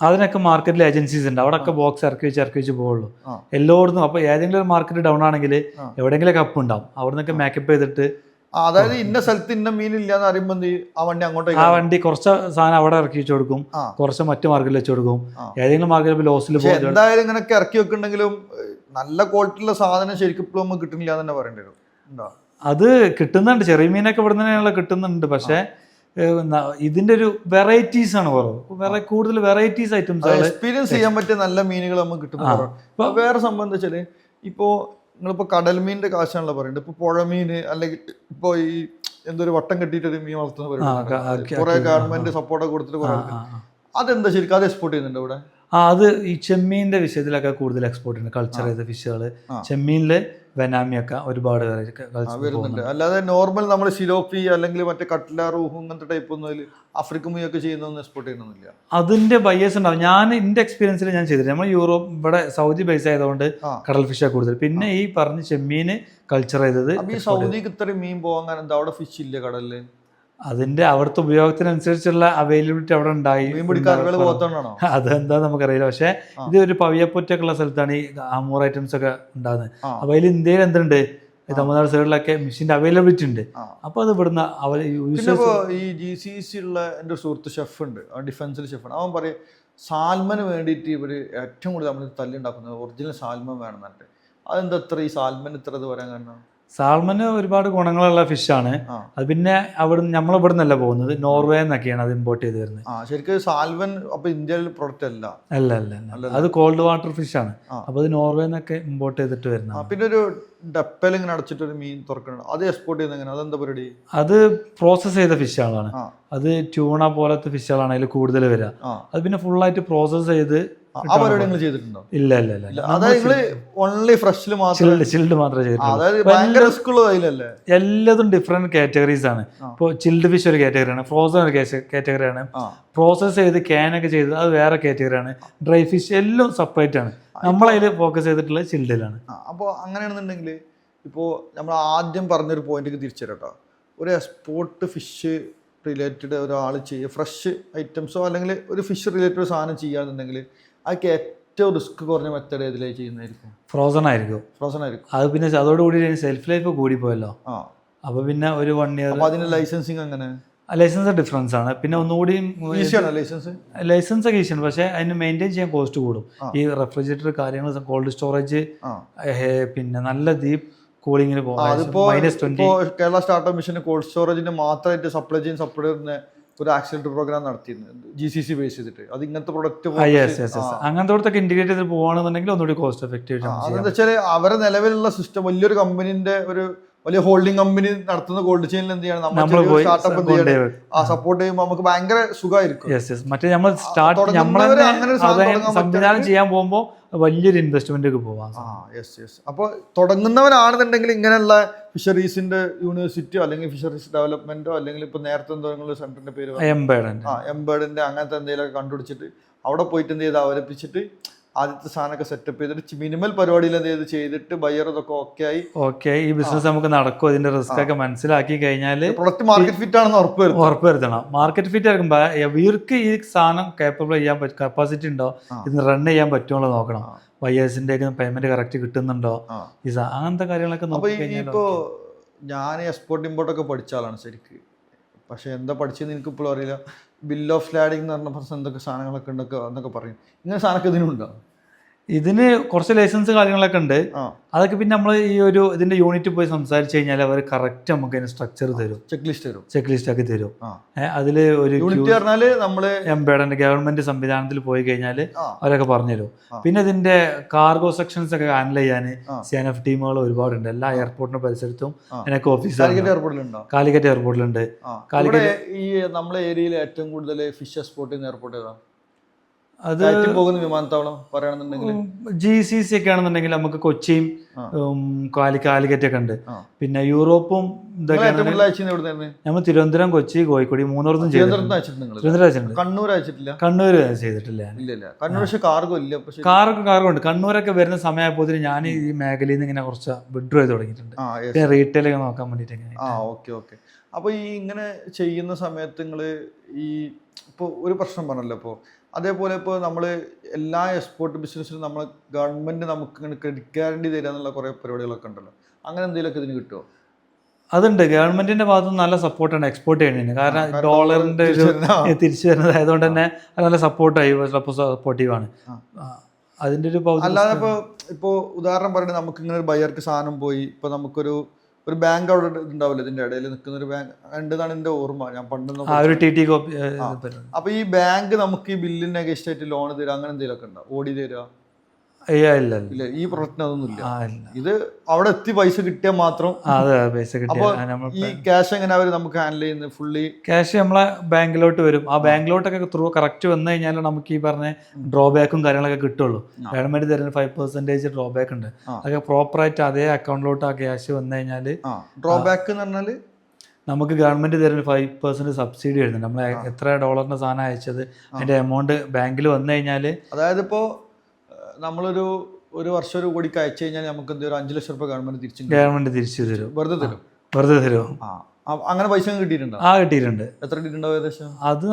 അതിനൊക്കെ മാർക്കറ്റിൽ ഏജൻസീസ് ഉണ്ട്. അവിടെയൊക്കെ ബോക്സ് ഇറക്കി വെച്ച് പോകുള്ളൂ എല്ലായിടത്തും. അപ്പോൾ ഏതെങ്കിലും ഒരു മാർക്കറ്റ് ഡൗൺ ആണെങ്കിൽ എവിടെയെങ്കിലും കപ്പ് ഉണ്ടാവും, അവിടെ നിന്നൊക്കെ മേക്കപ്പ് ചെയ്തിട്ട്, അതായത് ഇന്ന സ്ഥലത്ത് ഇന്ന മീൻ ഇല്ലാന്ന് അറിയുമ്പോൾ ആ വണ്ടി അങ്ങോട്ടേക്ക്, ആ വണ്ടി കുറച്ച് സാധനം അവിടെ ഇറക്കി വെച്ച് കൊടുക്കും, കുറച്ച് മറ്റു മാർക്കറ്റിൽ വെച്ച് കൊടുക്കും. ഏതെങ്കിലും മാർക്കറ്റിൽ ലോസിൽ പോകും. എന്തായാലും ഇങ്ങനെയൊക്കെ ഇറക്കി വെക്കുന്നുണ്ടെങ്കിലും നല്ല ക്വാളിറ്റിയുള്ള സാധനം ശരിക്കും ഇപ്പോഴും നമുക്ക് കിട്ടുന്നില്ല എന്ന് തന്നെ പറയേണ്ടി വരും. അത് കിട്ടുന്നുണ്ട്, ചെറിയ മീനൊക്കെ ഇവിടെ തന്നെയുള്ള കിട്ടുന്നുണ്ട്. പക്ഷെ ഇതിന്റെ ഒരു വെറൈറ്റീസ് ആണ് കുറവ്, കൂടുതൽ വെറൈറ്റീസ് ഐറ്റംസ് എക്സ്പീരിയൻസ് ചെയ്യാൻ പറ്റിയ നല്ല മീനുകൾ നമുക്ക് കിട്ടുന്ന. വേറെ സംഭവം എന്താ വെച്ചാല്, ഇപ്പോ നിങ്ങളിപ്പോൾ കടൽ മീനിന്റെ കാശാണല്ലോ പറയുന്നത്. ഇപ്പോൾ പുഴമീൻ അല്ലെങ്കിൽ ഇപ്പോൾ ഈ എന്തൊരു വട്ടം കെട്ടിയിട്ടൊരു മീൻ വളർത്തുന്ന കുറെ ഗവൺമെന്റ് സപ്പോർട്ടൊക്കെ കൊടുത്തിട്ട് കുറെ, അതെന്താ ശരിക്കും അത് എക്സ്പോർട്ട് ചെയ്യുന്നുണ്ട് ഇവിടെ? അത് ഈ ചെമ്മീൻ്റെ വിഷയത്തിലൊക്കെ കൂടുതൽ എക്സ്പോർട്ട് ചെയ്യുന്നത്, കൾച്ചർ ചെയ്ത ഫിഷുകൾ. ചെമ്മീനിൽ വെനാമിയൊക്കെ ഒരുപാട് വരുന്നുണ്ട്. അല്ലാതെ നോർമൽ നമ്മൾ സിലോപ്പി അല്ലെങ്കിൽ മറ്റേ കട്ട്ല, റൂഹു അങ്ങനത്തെ ടൈപ്പ് ഒന്നും ആഫ്രിക്കൻ മീനൊക്കെ ചെയ്യുന്നൊന്നും എക്സ്പോർട്ട് ചെയ്യുന്നൊന്നുമില്ല. അതിന്റെ ബയേഴ്സ് ഉണ്ടാവും. ഞാൻ എൻ്റെ എക്സ്പീരിയൻസിൽ ഞാൻ ചെയ്തിട്ട്, നമ്മൾ യൂറോപ്പ് ഇവിടെ സൗദി ബേസ് ആയതുകൊണ്ട് കടൽ ഫിഷാണ് കൂടുതൽ. പിന്നെ ഈ പറഞ്ഞ ചെമ്മീന് കൾച്ചർ ചെയ്തത്. ഈ സൗദിക്ക് ഇത്രയും മീൻ പോകാൻ എന്താ, അവിടെ ഫിഷ് ഇല്ല കടലില്? അതിന്റെ അവിടുത്തെ ഉപയോഗത്തിനനുസരിച്ചുള്ള അവൈലബിലിറ്റി അവിടെ ഉണ്ടായി, അതെന്താ നമുക്കറിയില്ല. പക്ഷെ ഇത് ഒരു പവിയപ്പൊറ്റൊക്കെ ഉള്ള സ്ഥലത്താണ് ഈ ആമൂർ ഐറ്റംസ് ഒക്കെ ഉണ്ടാകുന്നത്. അപ്പൊ അതിൽ ഇന്ത്യയിൽ എന്തുണ്ട്, തമിഴ്നാട് സൈഡിലൊക്കെ മെഷീന്റെ അവൈലബിലിറ്റി ഉണ്ട്. അപ്പൊ അത് ഇവിടുന്ന് ഈ GCC ഉള്ള എൻ്റെ ഒരു സുഹൃത്ത് ഷെഫ് ഉണ്ട്, ഡിഫൻസിൽ ഷെഫാണ്. അവൻ പറയും സാൽമന് വേണ്ടിയിട്ട് ഇവര് ഏറ്റവും കൂടുതൽ നമ്മൾ തല്ലുണ്ടാക്കുന്നത് ഒറിജിനൽ സാൽമൻ വേണം എന്നിട്ട്. അതെന്താ ഇത്ര ഈ സാൽമൻ ഇത്ര ഇത് പറയാൻ കാരണം? സാൽമന് ഒരുപാട് ഗുണങ്ങളുള്ള ഫിഷാണ്. അത് പിന്നെ അവിടെ നമ്മളിവിടെ നിന്നല്ല പോകുന്നത്, നോർവേ എന്നൊക്കെയാണ് അത് ഇമ്പോർട്ട് ചെയ്ത് വരുന്നത്. ശരിക്കും സാൽമൻ അപ്പൊ ഇന്ത്യയിൽ പ്രൊഡക്റ്റ് അല്ല, അത് കോൾഡ് വാട്ടർ ഫിഷാണ്. അപ്പൊ അത് നോർവേ എന്നൊക്കെ ഇമ്പോർട്ട് ചെയ്തിട്ട് വരുന്നത്. പിന്നെ ഒരു ഡപ്പൽ ഇങ്ങനെ അടച്ചിട്ടൊരു മീൻ തുറക്കണം, അത് എക്സ്പോർട്ട് ചെയ്യുന്ന എങ്ങനെ, അതെന്താ പരിപാടി? അത് പ്രോസസ് ചെയ്ത ഫിഷുകളാണ്. അത് ട്യൂണ പോലത്തെ ഫിഷുകളാണ് അതിൽ കൂടുതൽ വരിക. അത് പിന്നെ ഫുള്ളായിട്ട് പ്രോസസ് ചെയ്ത് ചെയ്തിട്ടുണ്ടോ? ഇല്ല. ചിൽഡ് മാത്രമേ ചെയ്തിട്ടുള്ളൂ. എല്ലാതും ഡിഫറെന്റ് കാറ്റഗറീസ് ആണ്. ഇപ്പോൾ ചിൽഡ് ഫിഷ് ഒരു കാറ്റഗറിയാണ്, ഫ്രോസൺ ഒരു കാറ്റഗറിയാണ്, പ്രോസസ് ചെയ്ത് ക്യാനൊക്കെ ചെയ്ത് അത് വേറെ കാറ്റഗറിയാണ്, ഡ്രൈ ഫിഷ് എല്ലാം സെപ്പറേറ്റ് ആണ്. നമ്മളതിൽ ഫോക്കസ് ചെയ്തിട്ടുള്ളത് ചിൽഡിലാണ്. അപ്പോൾ അങ്ങനെയാണെന്നുണ്ടെങ്കിൽ ഇപ്പോൾ നമ്മൾ ആദ്യം പറഞ്ഞൊരു പോയിന്റിലേക്ക് തിരിച്ചു തരാം. ഒരു എക്സ്പോർട്ട് ഫിഷ് റിലേറ്റഡ് ഒരാൾ ചെയ്യുക, ഫ്രഷ് ഐറ്റംസോ അല്ലെങ്കിൽ ഒരു ഫിഷ് റിലേറ്റഡ് സാധനം ചെയ്യാന്നുണ്ടെങ്കിൽ അതൊക്കെ ഏറ്റവും റിസ്ക് കുറഞ്ഞ മെത്തേഡ് ഏതിലേക്ക് ചെയ്യുന്നതായിരിക്കും? ഫ്രോസൺ ആയിരിക്കും. അത് പിന്നെ അതോടുകൂടി സെൽഫ് ലൈഫ് കൂടിപ്പോയല്ലോ. അപ്പോൾ പിന്നെ ഒരു 1 ഇയർ. അതിന് ലൈസൻസിങ് അങ്ങനെ ലൈസൻസ് ഡിഫറൻസ് ആണ്. പിന്നെ ഒന്നുകൂടി ലൈസൻസ് ഒക്കെ ഈസിയാണ്, പക്ഷേ അതിന് മെയിൻറ്റെയിൻ ചെയ്യാൻ കോസ്റ്റ് കൂടും. ഈ റെഫ്രിജറേറ്റർ കാര്യങ്ങൾ, കോൾഡ് സ്റ്റോറേജ്, പിന്നെ നല്ല ഡീപ്പ് കൂളിങ്ങിന് കേരള സ്റ്റാർട്ടപ്പ് മിഷന് കോൾഡ് സ്റ്റോറേജിന് മാത്രമായിട്ട് സപ്ലൈ ചെയിൻ സപ്ലൈറിന് ഒരു ആക്സിഡന്റ് പ്രോഗ്രാം നടത്തിയിരുന്നു, GCC ബേസ് ചെയ്തിട്ട്. അത് ഇങ്ങനത്തെ പ്രൊഡക്റ്റ് അങ്ങനത്തെ ഇന്റഗ്രേറ്റ് ചെയ്ത് പോകുകയാണെന്നുണ്ടെങ്കിൽ ഒന്നുകൂടി കോസ്റ്റ് എഫക്റ്റീവ്. അതെന്താ വെച്ചാൽ അവരെ നിലവിലുള്ള സിസ്റ്റം, വലിയൊരു കമ്പനിന്റെ ഒരു വലിയ ഹോൾഡിംഗ് കമ്പനി നടത്തുന്ന കോൾഡ് ചെയിനിൽ എന്ത് ചെയ്യണം, നമ്മൾ സ്റ്റാർട്ടപ്പ് സപ്പോർട്ട് ചെയ്യുമ്പോൾ നമുക്ക് ഭയങ്കര സുഖമായിരിക്കും. മറ്റേ നമ്മൾ സംവിധാനം ചെയ്യാൻ പോകുമ്പോൾ വലിയൊരു ഇൻവെസ്റ്റ്മെന്റ് ഒക്കെ പോവാം. അപ്പോൾ തുടങ്ങുന്നവരാണെന്നുണ്ടെങ്കിൽ ഇങ്ങനെയുള്ള ഫിഷറീസിന്റെ യൂണിവേഴ്സിറ്റിയോ അല്ലെങ്കിൽ ഫിഷറീസ് ഡെവലപ്മെന്റോ അല്ലെങ്കിൽ ഇപ്പൊ നേരത്തെ എന്തോ സെന്ററിന്റെ പേര് എംബേർഡിന്റെ അങ്ങനത്തെ എന്തെങ്കിലുമൊക്കെ കണ്ടുപിടിച്ചിട്ട് അവിടെ പോയിട്ട് എന്ത് ചെയ്ത് അവലപ്പിച്ചിട്ട് ആദ്യത്തെ സാധനമൊക്കെ സെറ്റപ്പ് ചെയ്തിട്ട് മിനിമൽ പരിപാടിയിൽ എന്ത് ചെയ്തിട്ട് ബയർ ഇതൊക്കെ ഓക്കെ ഈ ബിസിനസ് നമുക്ക് നടക്കും. ഇതിന്റെ റിസ്ക് ഒക്കെ മനസ്സിലാക്കി കഴിഞ്ഞാൽ പ്രൊഡക്റ്റ് മാർക്കറ്റ് ഫിറ്റ് ആണെന്ന് ഉറപ്പുവരുത്തണം. മാർക്കറ്റ് ഫിറ്റ് ആക്കുമ്പോൾ ഇവർക്ക് ഈ സാധനം കേപ്പബിൾ ചെയ്യാൻ പറ്റും, കപ്പാസിറ്റി ഉണ്ടോ, ഇതിന് റൺ ചെയ്യാൻ പറ്റുമോ നോക്കണം. ബയേഴ്സിന്റെ പേയ്മെന്റ് കറക്റ്റ് കിട്ടുന്നുണ്ടോ, അങ്ങനത്തെ കാര്യങ്ങളൊക്കെ നോക്കി കഴിഞ്ഞാൽ. ഇപ്പോൾ ഞാൻ എക്സ്പോർട്ട് ഇമ്പോർട്ടൊക്കെ പഠിച്ച ആളാണ് ശരിക്ക്. പക്ഷെ എന്താ പഠിച്ചതെന്ന് എനിക്ക് ഇപ്പോഴും അറിയില്ല. ബിൽ ഓഫ് ലാഡിംഗ് എന്ന് പറഞ്ഞ പ്രശ്നം എന്തൊക്കെ സാധനങ്ങളൊക്കെ ഉണ്ടൊക്കെ എന്നൊക്കെ പറയും. ഇങ്ങനെ സാധനമൊക്കെ ഇതിനുണ്ടോ? ഇതിന് കുറച്ച് ലൈസൻസ് കാര്യങ്ങളൊക്കെ ഉണ്ട്. അതൊക്കെ പിന്നെ നമ്മൾ ഈ ഒരു ഇതിന്റെ യൂണിറ്റ് പോയി സംസാരിച്ച് കഴിഞ്ഞാൽ അവർ കറക്റ്റ് നമുക്ക് അതിന് സ്ട്രക്ചർ തരും, ചെക്ക് ലിസ്റ്റ് ഒക്കെ തരും. അതില് ഒരു എംബേഡന്റ് ഗവൺമെന്റ് സംവിധാനത്തിൽ പോയി കഴിഞ്ഞാൽ അവരൊക്കെ പറഞ്ഞുതരും. പിന്നെ ഇതിന്റെ കാർഗോ സെക്ഷൻസ് ഒക്കെ ഹാൻഡിൽ ചെയ്യാൻ CNF ടീമുകൾ ഒരുപാടുണ്ട്. എല്ലാ എയർപോർട്ടിന്റെ പരിസരത്തും എനിക്ക് ഓഫീസ് കാലിക്കറ്റ് എയർപോർട്ടിലുണ്ട്. കാലിക്കറ്റ് ഈ നമ്മളെ ഏരിയയിൽ ഏറ്റവും കൂടുതൽ ഫിഷ് എക്സ്പോർട്ട് ചെയ്യുന്ന എയർപോർട്ട് ഏതാ? അത് പോകുന്ന വിമാനത്താവളം പറയുകയാണെന്നുണ്ടെങ്കിൽ GCC ഒക്കെ ആണെന്നുണ്ടെങ്കിൽ നമുക്ക് കൊച്ചിയും കാലിക്കറ്റ് ഒക്കെ ഉണ്ട്. പിന്നെ യൂറോപ്പും ഇതൊക്കെയാണ്. നമ്മൾ തിരുവനന്തപുരം, കൊച്ചി, കോഴിക്കോട് മൂന്നോടത്തും ചെയ്തിട്ടുണ്ട്. കണ്ണൂർ ചെയ്തിട്ടില്ല. കാർഗോ ഉണ്ട്. കണ്ണൂരൊക്കെ വരുന്ന സമയമായപ്പോൾ ഞാൻ ഈ മേഖലയിൽ നിന്ന് ഇങ്ങനെ കുറച്ച് വിഡ്രോ ചെയ്ത് തുടങ്ങിയിട്ടുണ്ട്. റീറ്റെയിൽ ഒക്കെ നോക്കാൻ വേണ്ടിയിട്ട്. അപ്പൊ ഈ ഇങ്ങനെ ചെയ്യുന്ന സമയത്ത് നിങ്ങൾ ഈ ഇപ്പോൾ ഒരു പ്രശ്നം പറഞ്ഞല്ലോ. ഇപ്പോൾ അതേപോലെ ഇപ്പോൾ നമ്മൾ എല്ലാ എക്സ്പോർട്ട് ബിസിനസ്സിലും നമ്മൾ ഗവൺമെന്റ് നമുക്ക് ഇങ്ങനെ ക്രെഡിറ്റ് ഗ്യാരണ്ടി തരിക എന്നുള്ള കുറേ പരിപാടികളൊക്കെ ഉണ്ടല്ലോ. അങ്ങനെ എന്തെങ്കിലുമൊക്കെ ഇതിന് കിട്ടുമോ? അതുണ്ട്. ഗവൺമെന്റിന്റെ ഭാഗത്ത് നല്ല സപ്പോർട്ടാണ് എക്സ്പോർട്ട് ചെയ്യുന്നതിന്. കാരണം ഡോളറിന്റെ തിരിച്ചു വരുന്നത് ആയതുകൊണ്ട് തന്നെ നല്ല സപ്പോർട്ടീവാണ്. അതിന്റെ ഒരു അല്ലാതെ ഇപ്പോൾ ഉദാഹരണം പറയുന്നത് നമുക്ക് ഇങ്ങനെ ഒരു ബയർക്ക് സാധനം പോയി ഇപ്പോൾ നമുക്കൊരു ബാങ്ക് അവിടെ ഉണ്ടാവില്ല, ഇതിന്റെ ഇടയിൽ നിൽക്കുന്ന ഒരു ബാങ്ക് ഉണ്ടെന്നാണ് എന്റെ ഓർമ്മ. ഞാൻ പണ്ട് അപ്പൊ ഈ ബാങ്ക് നമുക്ക് ഈ ബില്ലിന് അഗേൻസ്റ്റ് ആയിട്ട് ലോൺ തരാം, അങ്ങനെ എന്തെങ്കിലുമൊക്കെ ഉണ്ടോ? ഓടി തരാ? ഇല്ല, ഈ പ്രൊഡക്റ്റിന് അതൊന്നും ഇല്ല. ഇത് അവിടെ എത്തി പൈസ കിട്ടിയാൽ മാത്രം. ഈ ക്യാഷ് എങ്ങനെ അവർ നമുക്ക് ഹാൻഡിൽ ചെയ്യുന്നത്? ഫുള്ളി ക്യാഷ് നമ്മളെ ബാങ്കിലോട്ട് വരും. ആ ബാങ്കിലോട്ടൊക്കെ ത്രൂ കറക്റ്റ് വന്നു കഴിഞ്ഞാൽ നമുക്ക് ഈ പറഞ്ഞ ഡ്രോബാക്കും കാര്യങ്ങളൊക്കെ കിട്ടുള്ളൂ. ഗവൺമെന്റ് തരുന്ന 5% ഡ്രോബാക്ക് ഉണ്ട്. അതൊക്കെ പ്രോപ്പറായിട്ട് അതേ അക്കൗണ്ടിലോട്ട് ആ ക്യാഷ് വന്നു കഴിഞ്ഞാൽ. ഡ്രോബാക്ക് എന്ന് പറഞ്ഞാൽ നമുക്ക് ഗവൺമെന്റ് തരുന്ന 5% സബ്സിഡി വരുന്നുണ്ട്. നമ്മൾ എത്ര ഡോളറിന്റെ സാധനം അയച്ചത് അതിന്റെ എമൗണ്ട് ബാങ്കിൽ വന്നു കഴിഞ്ഞാൽ, അതായത് ഇപ്പോൾ ഒരു വർഷം ഒരു കോടിക്ക് അയച്ചു കഴിഞ്ഞാൽ നമുക്ക് എന്ത് 5 ലക്ഷം രൂപ ഗവൺമെന്റ് തിരിച്ചു തരും. വെറുതെ തരും. അങ്ങനെ പൈസ കിട്ടിയിട്ടുണ്ടോ? കിട്ടിയിട്ടുണ്ട്. എത്ര കിട്ടിയിട്ടുണ്ടോ ഏകദേശം? അത്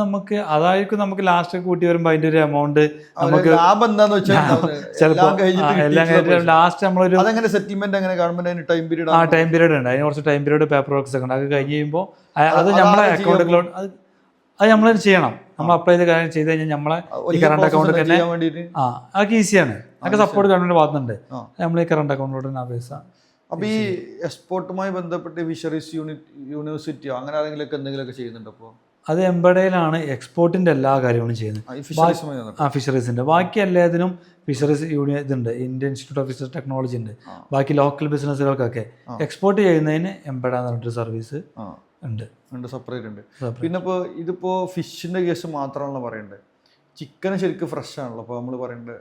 അതായിരിക്കും നമുക്ക് ലാസ്റ്റ് കൂട്ടി വരുമ്പോൾ അതിന്റെ ഒരു എമൗണ്ട് നമുക്ക് ലാഭം എന്താന്ന് വെച്ചാൽ ലാസ്റ്റ് നമ്മളൊരു സെറ്റിൽമെന്റ് എങ്ങനെ ഗവൺമെന്റ് ടൈം പീരീഡ് ഉണ്ട്. അതിന് കുറച്ച് ടൈം പീരീഡ് പേപ്പർ വർക്ക്സ് ഒക്കെ ഉണ്ട്. അത് കഴിഞ്ഞ് കഴിയുമ്പോൾ അത് നമ്മളെ അക്കൗണ്ടുകളോട് അത് നമ്മൾ ചെയ്യണം. നമ്മൾ അപ്ലൈ ചെയ്ത കാര്യം ചെയ്ത് കഴിഞ്ഞാൽ നമ്മളെ ഈ കറണ്ട് അക്കൗണ്ട് തന്നെ അതൊക്കെ ഈസിയാണ്. അതൊക്കെ സപ്പോർട്ട് ഗവൺമെന്റ് ഭാഗത്തുണ്ട്. നമ്മൾ ഈ കറണ്ട് അക്കൗണ്ടിലോട്ട് തന്നെ പൈസ. അപ്പൊ ഈ എക്സ്പോർട്ടുമായി ബന്ധപ്പെട്ട് ഫിഷറീസ് യൂണിവേഴ്സിറ്റിയോ അങ്ങനെ ആരെങ്കിലും എന്തെങ്കിലുമൊക്കെ ചെയ്യുന്നുണ്ടോ? അപ്പോൾ അത് എംബഡയിലാണ് എക്സ്പോർട്ടിന്റെ എല്ലാ കാര്യങ്ങളും ചെയ്യുന്നത്. ഫിഷറീസിന്റെ ബാക്കി എല്ലാത്തിനും ഫിഷറീസ് ഇതുണ്ട്. Indian institute of fisheries technology ഉണ്ട്. ബാക്കി ലോക്കൽ ബിസിനസ്സുകൾക്കൊക്കെ എക്സ്പോർട്ട് ചെയ്യുന്നതിന് എംബഡ എന്ന് പറഞ്ഞിട്ട് സർവീസ് ഉണ്ട്, സെപ്പറേറ്റ് ഉണ്ട്. പിന്നെ ഇപ്പോൾ ഇതിപ്പോ ഫിഷിന്റെ കേസ് മാത്രമാണല്ലോ പറയണ്ടത്. ചിക്കന് ശരിക്കും ഫ്രഷ് ആണല്ലോ അപ്പോൾ നമ്മൾ പറയേണ്ടത്.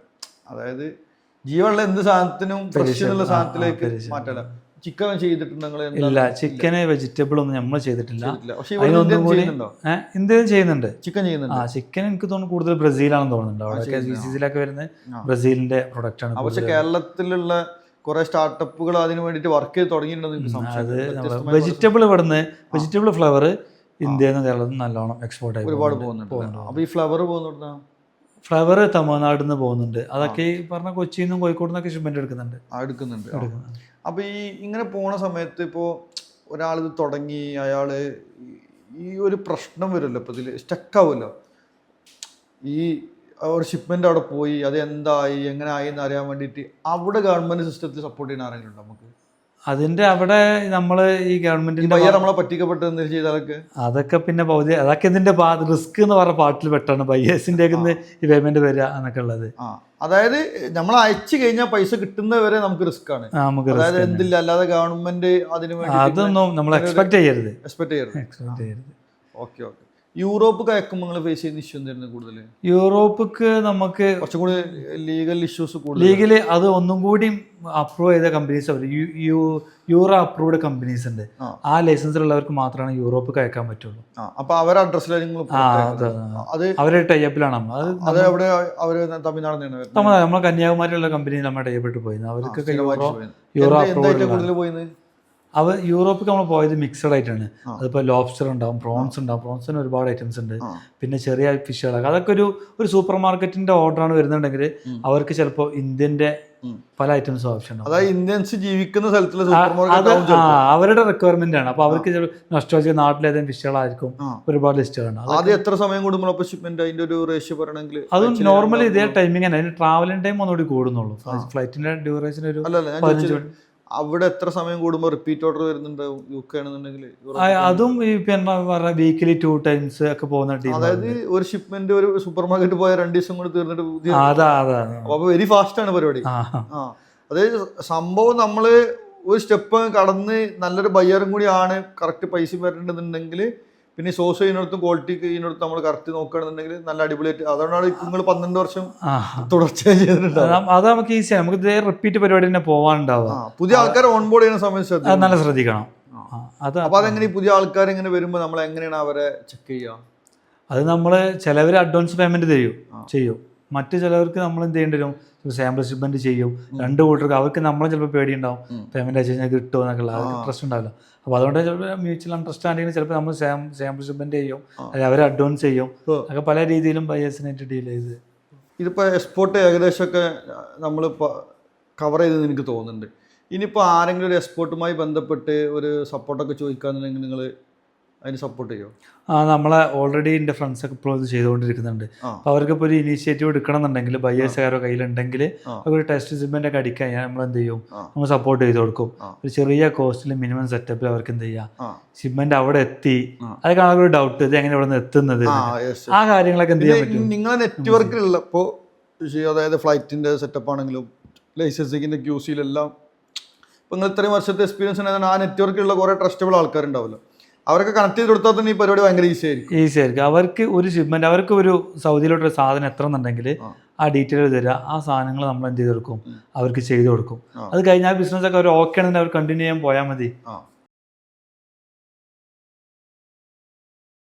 അതായത് ജീവനുള്ള എന്ത് സാധനത്തിനും ഫ്രഷ് എന്നുള്ള സാധനത്തിലേക്ക് മാറ്റല. ചിക്കൻ ചെയ്തിട്ടുണ്ടെങ്കിൽ ഇല്ല, ചിക്കന് വെജിറ്റബിൾ ഒന്നും നമ്മൾ ചെയ്തിട്ടില്ല. ഇന്ത്യയിൽ ചെയ്യുന്നുണ്ട്. ചിക്കൻ എനിക്ക് തോന്നുന്നു കൂടുതൽ ബ്രസീലാണെന്ന് തോന്നുന്നുണ്ട്. അവിടെ GCC-യിലൊക്കെ വരുന്നത് ബ്രസീലിന്റെ പ്രൊഡക്റ്റ് ആണ്. പക്ഷെ കേരളത്തിലുള്ള കുറെ സ്റ്റാർട്ടപ്പുകൾ അതിന് വേണ്ടിയിട്ട് വർക്ക് ചെയ്ത് തുടങ്ങിയിട്ടുണ്ടെന്ന്. വെജിറ്റബിൾ ഫ്ലവർ ഇന്ത്യയിൽ നിന്ന് കേരളത്തിൽ നല്ലോണം എക്സ്പോർട്ട് ആയി ഒരുപാട് പോകുന്നുണ്ട്. അപ്പൊ ഈ ഫ്ലവർ പോകുന്നുണ്ടോ? ഫ്ലവർ തമിഴ്നാട്ടിൽ നിന്ന് പോകുന്നുണ്ട്. അതൊക്കെ ഈ പറഞ്ഞ കൊച്ചിയിൽ നിന്നും കോഴിക്കോട് നിന്നൊക്കെ ഷിപ്മെന്റ് എടുക്കുന്നുണ്ട്. അപ്പൊ ഈ ഇങ്ങനെ പോണ സമയത്ത് ഇപ്പോ ഒരാളിത് തുടങ്ങി അയാള് ഈ ഒരു പ്രശ്നം വരുമല്ലോ, ഇപ്പൊ ഇതില് സ്റ്റക്കാവുമല്ലോ. ഈ ഒരു ഷിപ്മെന്റ് അവിടെ പോയി അത് എന്തായി എങ്ങനെ ആയി എന്ന് അറിയാൻ വേണ്ടിയിട്ട് അവിടെ ഗവൺമെന്റ് സിസ്റ്റത്തിൽ സപ്പോർട്ട് ചെയ്യുന്ന ആരെങ്കിലും ഉണ്ടോ നമുക്ക്? അതിന്റെ അവിടെ നമ്മൾ ഈ ഗവൺമെന്റിന്റെ നമ്മളെ പറ്റിക്കപ്പെട്ട ചെയ്താലൊക്കെ അതൊക്കെ പിന്നെ അതൊക്കെ ഇതിന്റെ റിസ്ക് എന്ന് പറഞ്ഞ പാർട്ടിൽ പെട്ടാണ് ബയ്യേഴ്സിന്റെ ഈ പേയ്മെന്റ് വരിക എന്നൊക്കെ ഉള്ളത്. അതായത് നമ്മൾ അയച്ചു കഴിഞ്ഞാൽ പൈസ കിട്ടുന്നവരെ നമുക്ക് റിസ്ക് ആണ്. അതായത് എന്തില്ല, അല്ലാതെ ഗവൺമെന്റ് അതിന് വേണ്ടി അതൊന്നും നമ്മൾ എക്സ്പെക്ട് ചെയ്യരുത്. ഓക്കെ. യൂറോപ്പ് അയക്കുമ്പോൾ നിങ്ങൾ ഫേസ് ചെയ്യുന്ന ഇഷ്യൂ എന്തായിരുന്നു കൂടുതൽ? യൂറോപ്പിക്ക് നമുക്ക് കുറച്ചും കൂടി ലീഗൽ ഇഷ്യൂസ് ലീഗലി അത് ഒന്നും കൂടി അപ്രൂവ് ചെയ്ത കമ്പനീസ് യൂറോ അപ്രൂവ്ഡ് കമ്പനീസ് ഉണ്ട്. ആ ലൈസൻസിലുള്ളവർക്ക് മാത്രമാണ് യൂറോപ്പിക്ക് അയക്കാൻ പറ്റുള്ളൂ. അപ്പൊ അവരുടെ അഡ്രസ്സിൽ അവരുടെ ടൈപ്പിലാണ്. തമിഴ്നാട് നമ്മളെ കന്യാകുമാരിയുള്ള കമ്പനി നമ്മുടെ ടൈപ്പിട്ട് പോയിരുന്നു. അവർക്കൊക്കെ യൂറോ അപ്രൂവ്ഡ്. യൂറോപ്പിൽ നമ്മൾ പോയത് മിക്സഡ് ആയിട്ടാണ്. അതിപ്പോൾ ലോബ്സ്റ്റർ ഉണ്ടാവും, പ്രോൺസ് ഉണ്ടാവും. പ്രോൺസിന് ഒരുപാട് ഐറ്റംസ് ഉണ്ട്. പിന്നെ ചെറിയ ഫിഷുകളൊക്കെ. അതൊക്കെ ഒരു സൂപ്പർ മാർക്കറ്റിന്റെ ഓർഡറാണ് വരുന്നുണ്ടെങ്കിൽ അവർക്ക് ചിലപ്പോൾ ഇന്ത്യൻ്റെ പല ഐറ്റംസും ആവശ്യമുണ്ടാവും. അതായത് ഇന്ത്യൻസ് ജീവിക്കുന്ന സ്ഥലത്തുള്ള സൂപ്പർ മാർക്കറ്റ് അവരുടെ റിക്വയർമെന്റ് ആണ്. അപ്പൊ അവർക്ക് നഷ്ട നാട്ടിലേതെങ്കിലും ഫിഷുകളായിരിക്കും, ഒരുപാട് ലിസ്റ്റുകളുണ്ട്. ആദ്യം എത്ര സമയം കൂടുമ്പോൾ ഷിപ്മെന്റ് അതിന്റെ ഒരു റേഷ്യോ പറയണമെങ്കിൽ അതും നോർമലി ഇതേ ടൈമിംഗ് തന്നെ. അതിന് ട്രാവലിംഗ് ടൈം ഒന്നുകൂടി കൂടുന്നുള്ളൂ. ഫ്ലൈറ്റിന്റെ ഡ്യൂറേഷൻ ഒരു 15 മിനിറ്റ്. അവിടെ എത്ര സമയം കൂടുമ്പോൾ റിപ്പീറ്റ് ഓർഡർ വരുന്നുണ്ടാവും UK ആണെന്നുണ്ടെങ്കിൽ? അതും ഈ പിന്നെ വീക്കിലി 2 times ഒക്കെ പോകുന്ന ടീം. അതായത് ഒരു ഷിപ്മെന്റ് ഒരു സൂപ്പർ മാർക്കറ്റ് പോയ 2 ദിവസം കൊണ്ട് തീർന്നിട്ട് അതാ അപ്പൊ വെരി ഫാസ്റ്റ് ആണ് പരിപാടി. അതായത് സംഭവം നമ്മള് ഒരു സ്റ്റെപ്പ് കടന്ന് നല്ലൊരു ബയ്യറും കൂടി ആണ് കറക്റ്റ് പൈസ വരേണ്ടതുണ്ടെങ്കിൽ പിന്നെ സോഴ്സ് ചെയ്യുന്നിടത്തും ക്വാളിറ്റി ചെയ്യുന്നിടത്തും നമ്മൾ കറക്റ്റ് നോക്കുകയാണെന്നുണ്ടെങ്കിൽ നല്ല അടിപൊളിയായിട്ട്. അതുകൊണ്ടാണ് നിങ്ങൾ 12 വർഷം തുടർച്ചയായി ചെയ്തിട്ടുണ്ടാവും. അത് നമുക്ക് ഈസിയാണ്. നമുക്ക് ഇതേ റിപ്പീറ്റ് പരിപാടി തന്നെ പോകാനുണ്ടാവുക. പുതിയ ആൾക്കാർ ഓൺബോർഡ് ചെയ്യുന്ന സമയത്ത് നല്ല ശ്രദ്ധിക്കണം. അപ്പൊ അതെങ്ങനെ പുതിയ ആൾക്കാർ ഇങ്ങനെ വരുമ്പോൾ നമ്മൾ എങ്ങനെയാണ് അവരെ ചെക്ക് ചെയ്യുക? അത് നമ്മൾ ചിലവർ അഡ്വാൻസ് പേയ്മെന്റ് ചെയ്യും. മറ്റു ചിലവർക്ക് നമ്മൾ എന്ത് ചെയ്യേണ്ടി വരും, സാമ്പിൾ ഷിപ്മെന്റ് ചെയ്യും. 2 കൂട്ടർക്ക് അവർക്ക് നമ്മളെ ചിലപ്പോൾ പേടിയുണ്ടാവും, പേയ്മെന്റ് അയച്ചു കഴിഞ്ഞാൽ കിട്ടുമോ എന്നൊക്കെ അവർക്ക് ട്രസ്റ്റ് ഉണ്ടാവില്ല. അപ്പോൾ അതുകൊണ്ട് ചിലപ്പോൾ മ്യൂച്വൽ അണ്ടർസ്റ്റാൻഡിങ്ങിന് ചിലപ്പോൾ നമ്മൾ സാമ്പിൾ ഷിപ്മെന്റ് ചെയ്യും, അവർ അഡ്വാൻസ് ചെയ്യും. ഒക്കെ പല രീതിയിലും ബയേഴ്സിനായിട്ട് ഡീൽ ചെയ്ത്. ഇതിപ്പോൾ എക്സ്പോർട്ട് ഏകദേശമൊക്കെ നമ്മൾ കവർ ചെയ്തെന്ന് എനിക്ക് തോന്നുന്നുണ്ട്. ഇനിയിപ്പോൾ ആരെങ്കിലും ഒരു എക്സ്പോർട്ടുമായി ബന്ധപ്പെട്ട് ഒരു സപ്പോർട്ടൊക്കെ ചോദിക്കാന്നുണ്ടെങ്കിൽ നിങ്ങൾ അതിന് സപ്പോർട്ട് ചെയ്യുമോ? നമ്മളെ ഓൾറെഡി എൻ്റെ ഫ്രണ്ട്സൊക്കെ ഇപ്പോൾ ഇത് ചെയ്തുകൊണ്ടിരിക്കുന്നുണ്ട്. അപ്പോൾ അവർക്കിപ്പോൾ ഒരു ഇനീഷ്യേറ്റീവ് എടുക്കണം എന്നുണ്ടെങ്കിൽ ബയേഴ്സുകാരോ കയ്യിലുണ്ടെങ്കിൽ ഒരു ടെസ്റ്റ് ഷിപ്മെൻ്റ് ഒക്കെ അടിക്കാൻ നമ്മൾ എന്ത് ചെയ്യും, നമ്മൾ സപ്പോർട്ട് ചെയ്ത് കൊടുക്കും. ഒരു ചെറിയ കോസ്റ്റിൽ മിനിമം സെറ്റപ്പിൽ അവർക്ക് എന്ത് ചെയ്യാം, ഷിപ്മെന്റ് അവിടെ എത്തി. അതൊക്കെ ആൾക്കൊരു ഡൗട്ട്, ഇത് എങ്ങനെ ഇവിടെ നിന്ന് എത്തുന്നത്, ആ കാര്യങ്ങളൊക്കെ എന്ത് ചെയ്യാൻ പറ്റും. നിങ്ങളെ നെറ്റ്വർക്കിലുള്ള ഇപ്പോൾ അതായത് ഫ്ലൈറ്റിൻ്റെ സെറ്റപ്പ് ആണെങ്കിലും ലൈസൻസിങ്ങിൻ്റെ QCയിലെല്ലാം ഇപ്പോൾ നിങ്ങൾ ഇത്രയും വർഷത്തെ എക്സ്പീരിയൻസ് ഉണ്ടായത് ആ നെറ്റ്വർക്കിലുള്ള കുറേ ട്രസ്റ്റബിൾ ആൾക്കാരുണ്ടാവുമല്ലോ. അവരൊക്കെ കണക്ട് ചെയ്ത് കൊടുത്താൽ തന്നെ ഈ പരിപാടി ഭയങ്കര ഈസി ആയിരിക്കും. അവർക്ക് ഒരു ഷിപ്മെന്റ്, അവർക്ക് ഒരു സൗദിയിലോട്ടൊരു സാധനം എത്ര എന്നുണ്ടെങ്കിൽ ആ ഡീറ്റെയിൽ തരിക, ആ സാധനങ്ങൾ നമ്മൾ എന്ത് ചെയ്ത് കൊടുക്കും, അവർക്ക് ചെയ്ത് കൊടുക്കും. അത് കഴിഞ്ഞാൽ ബിസിനസ് ഒക്കെ അവർ ഓക്കെ ആണെങ്കിൽ അവർ കണ്ടിന്യൂ ചെയ്യാൻ പോയാൽ മതി.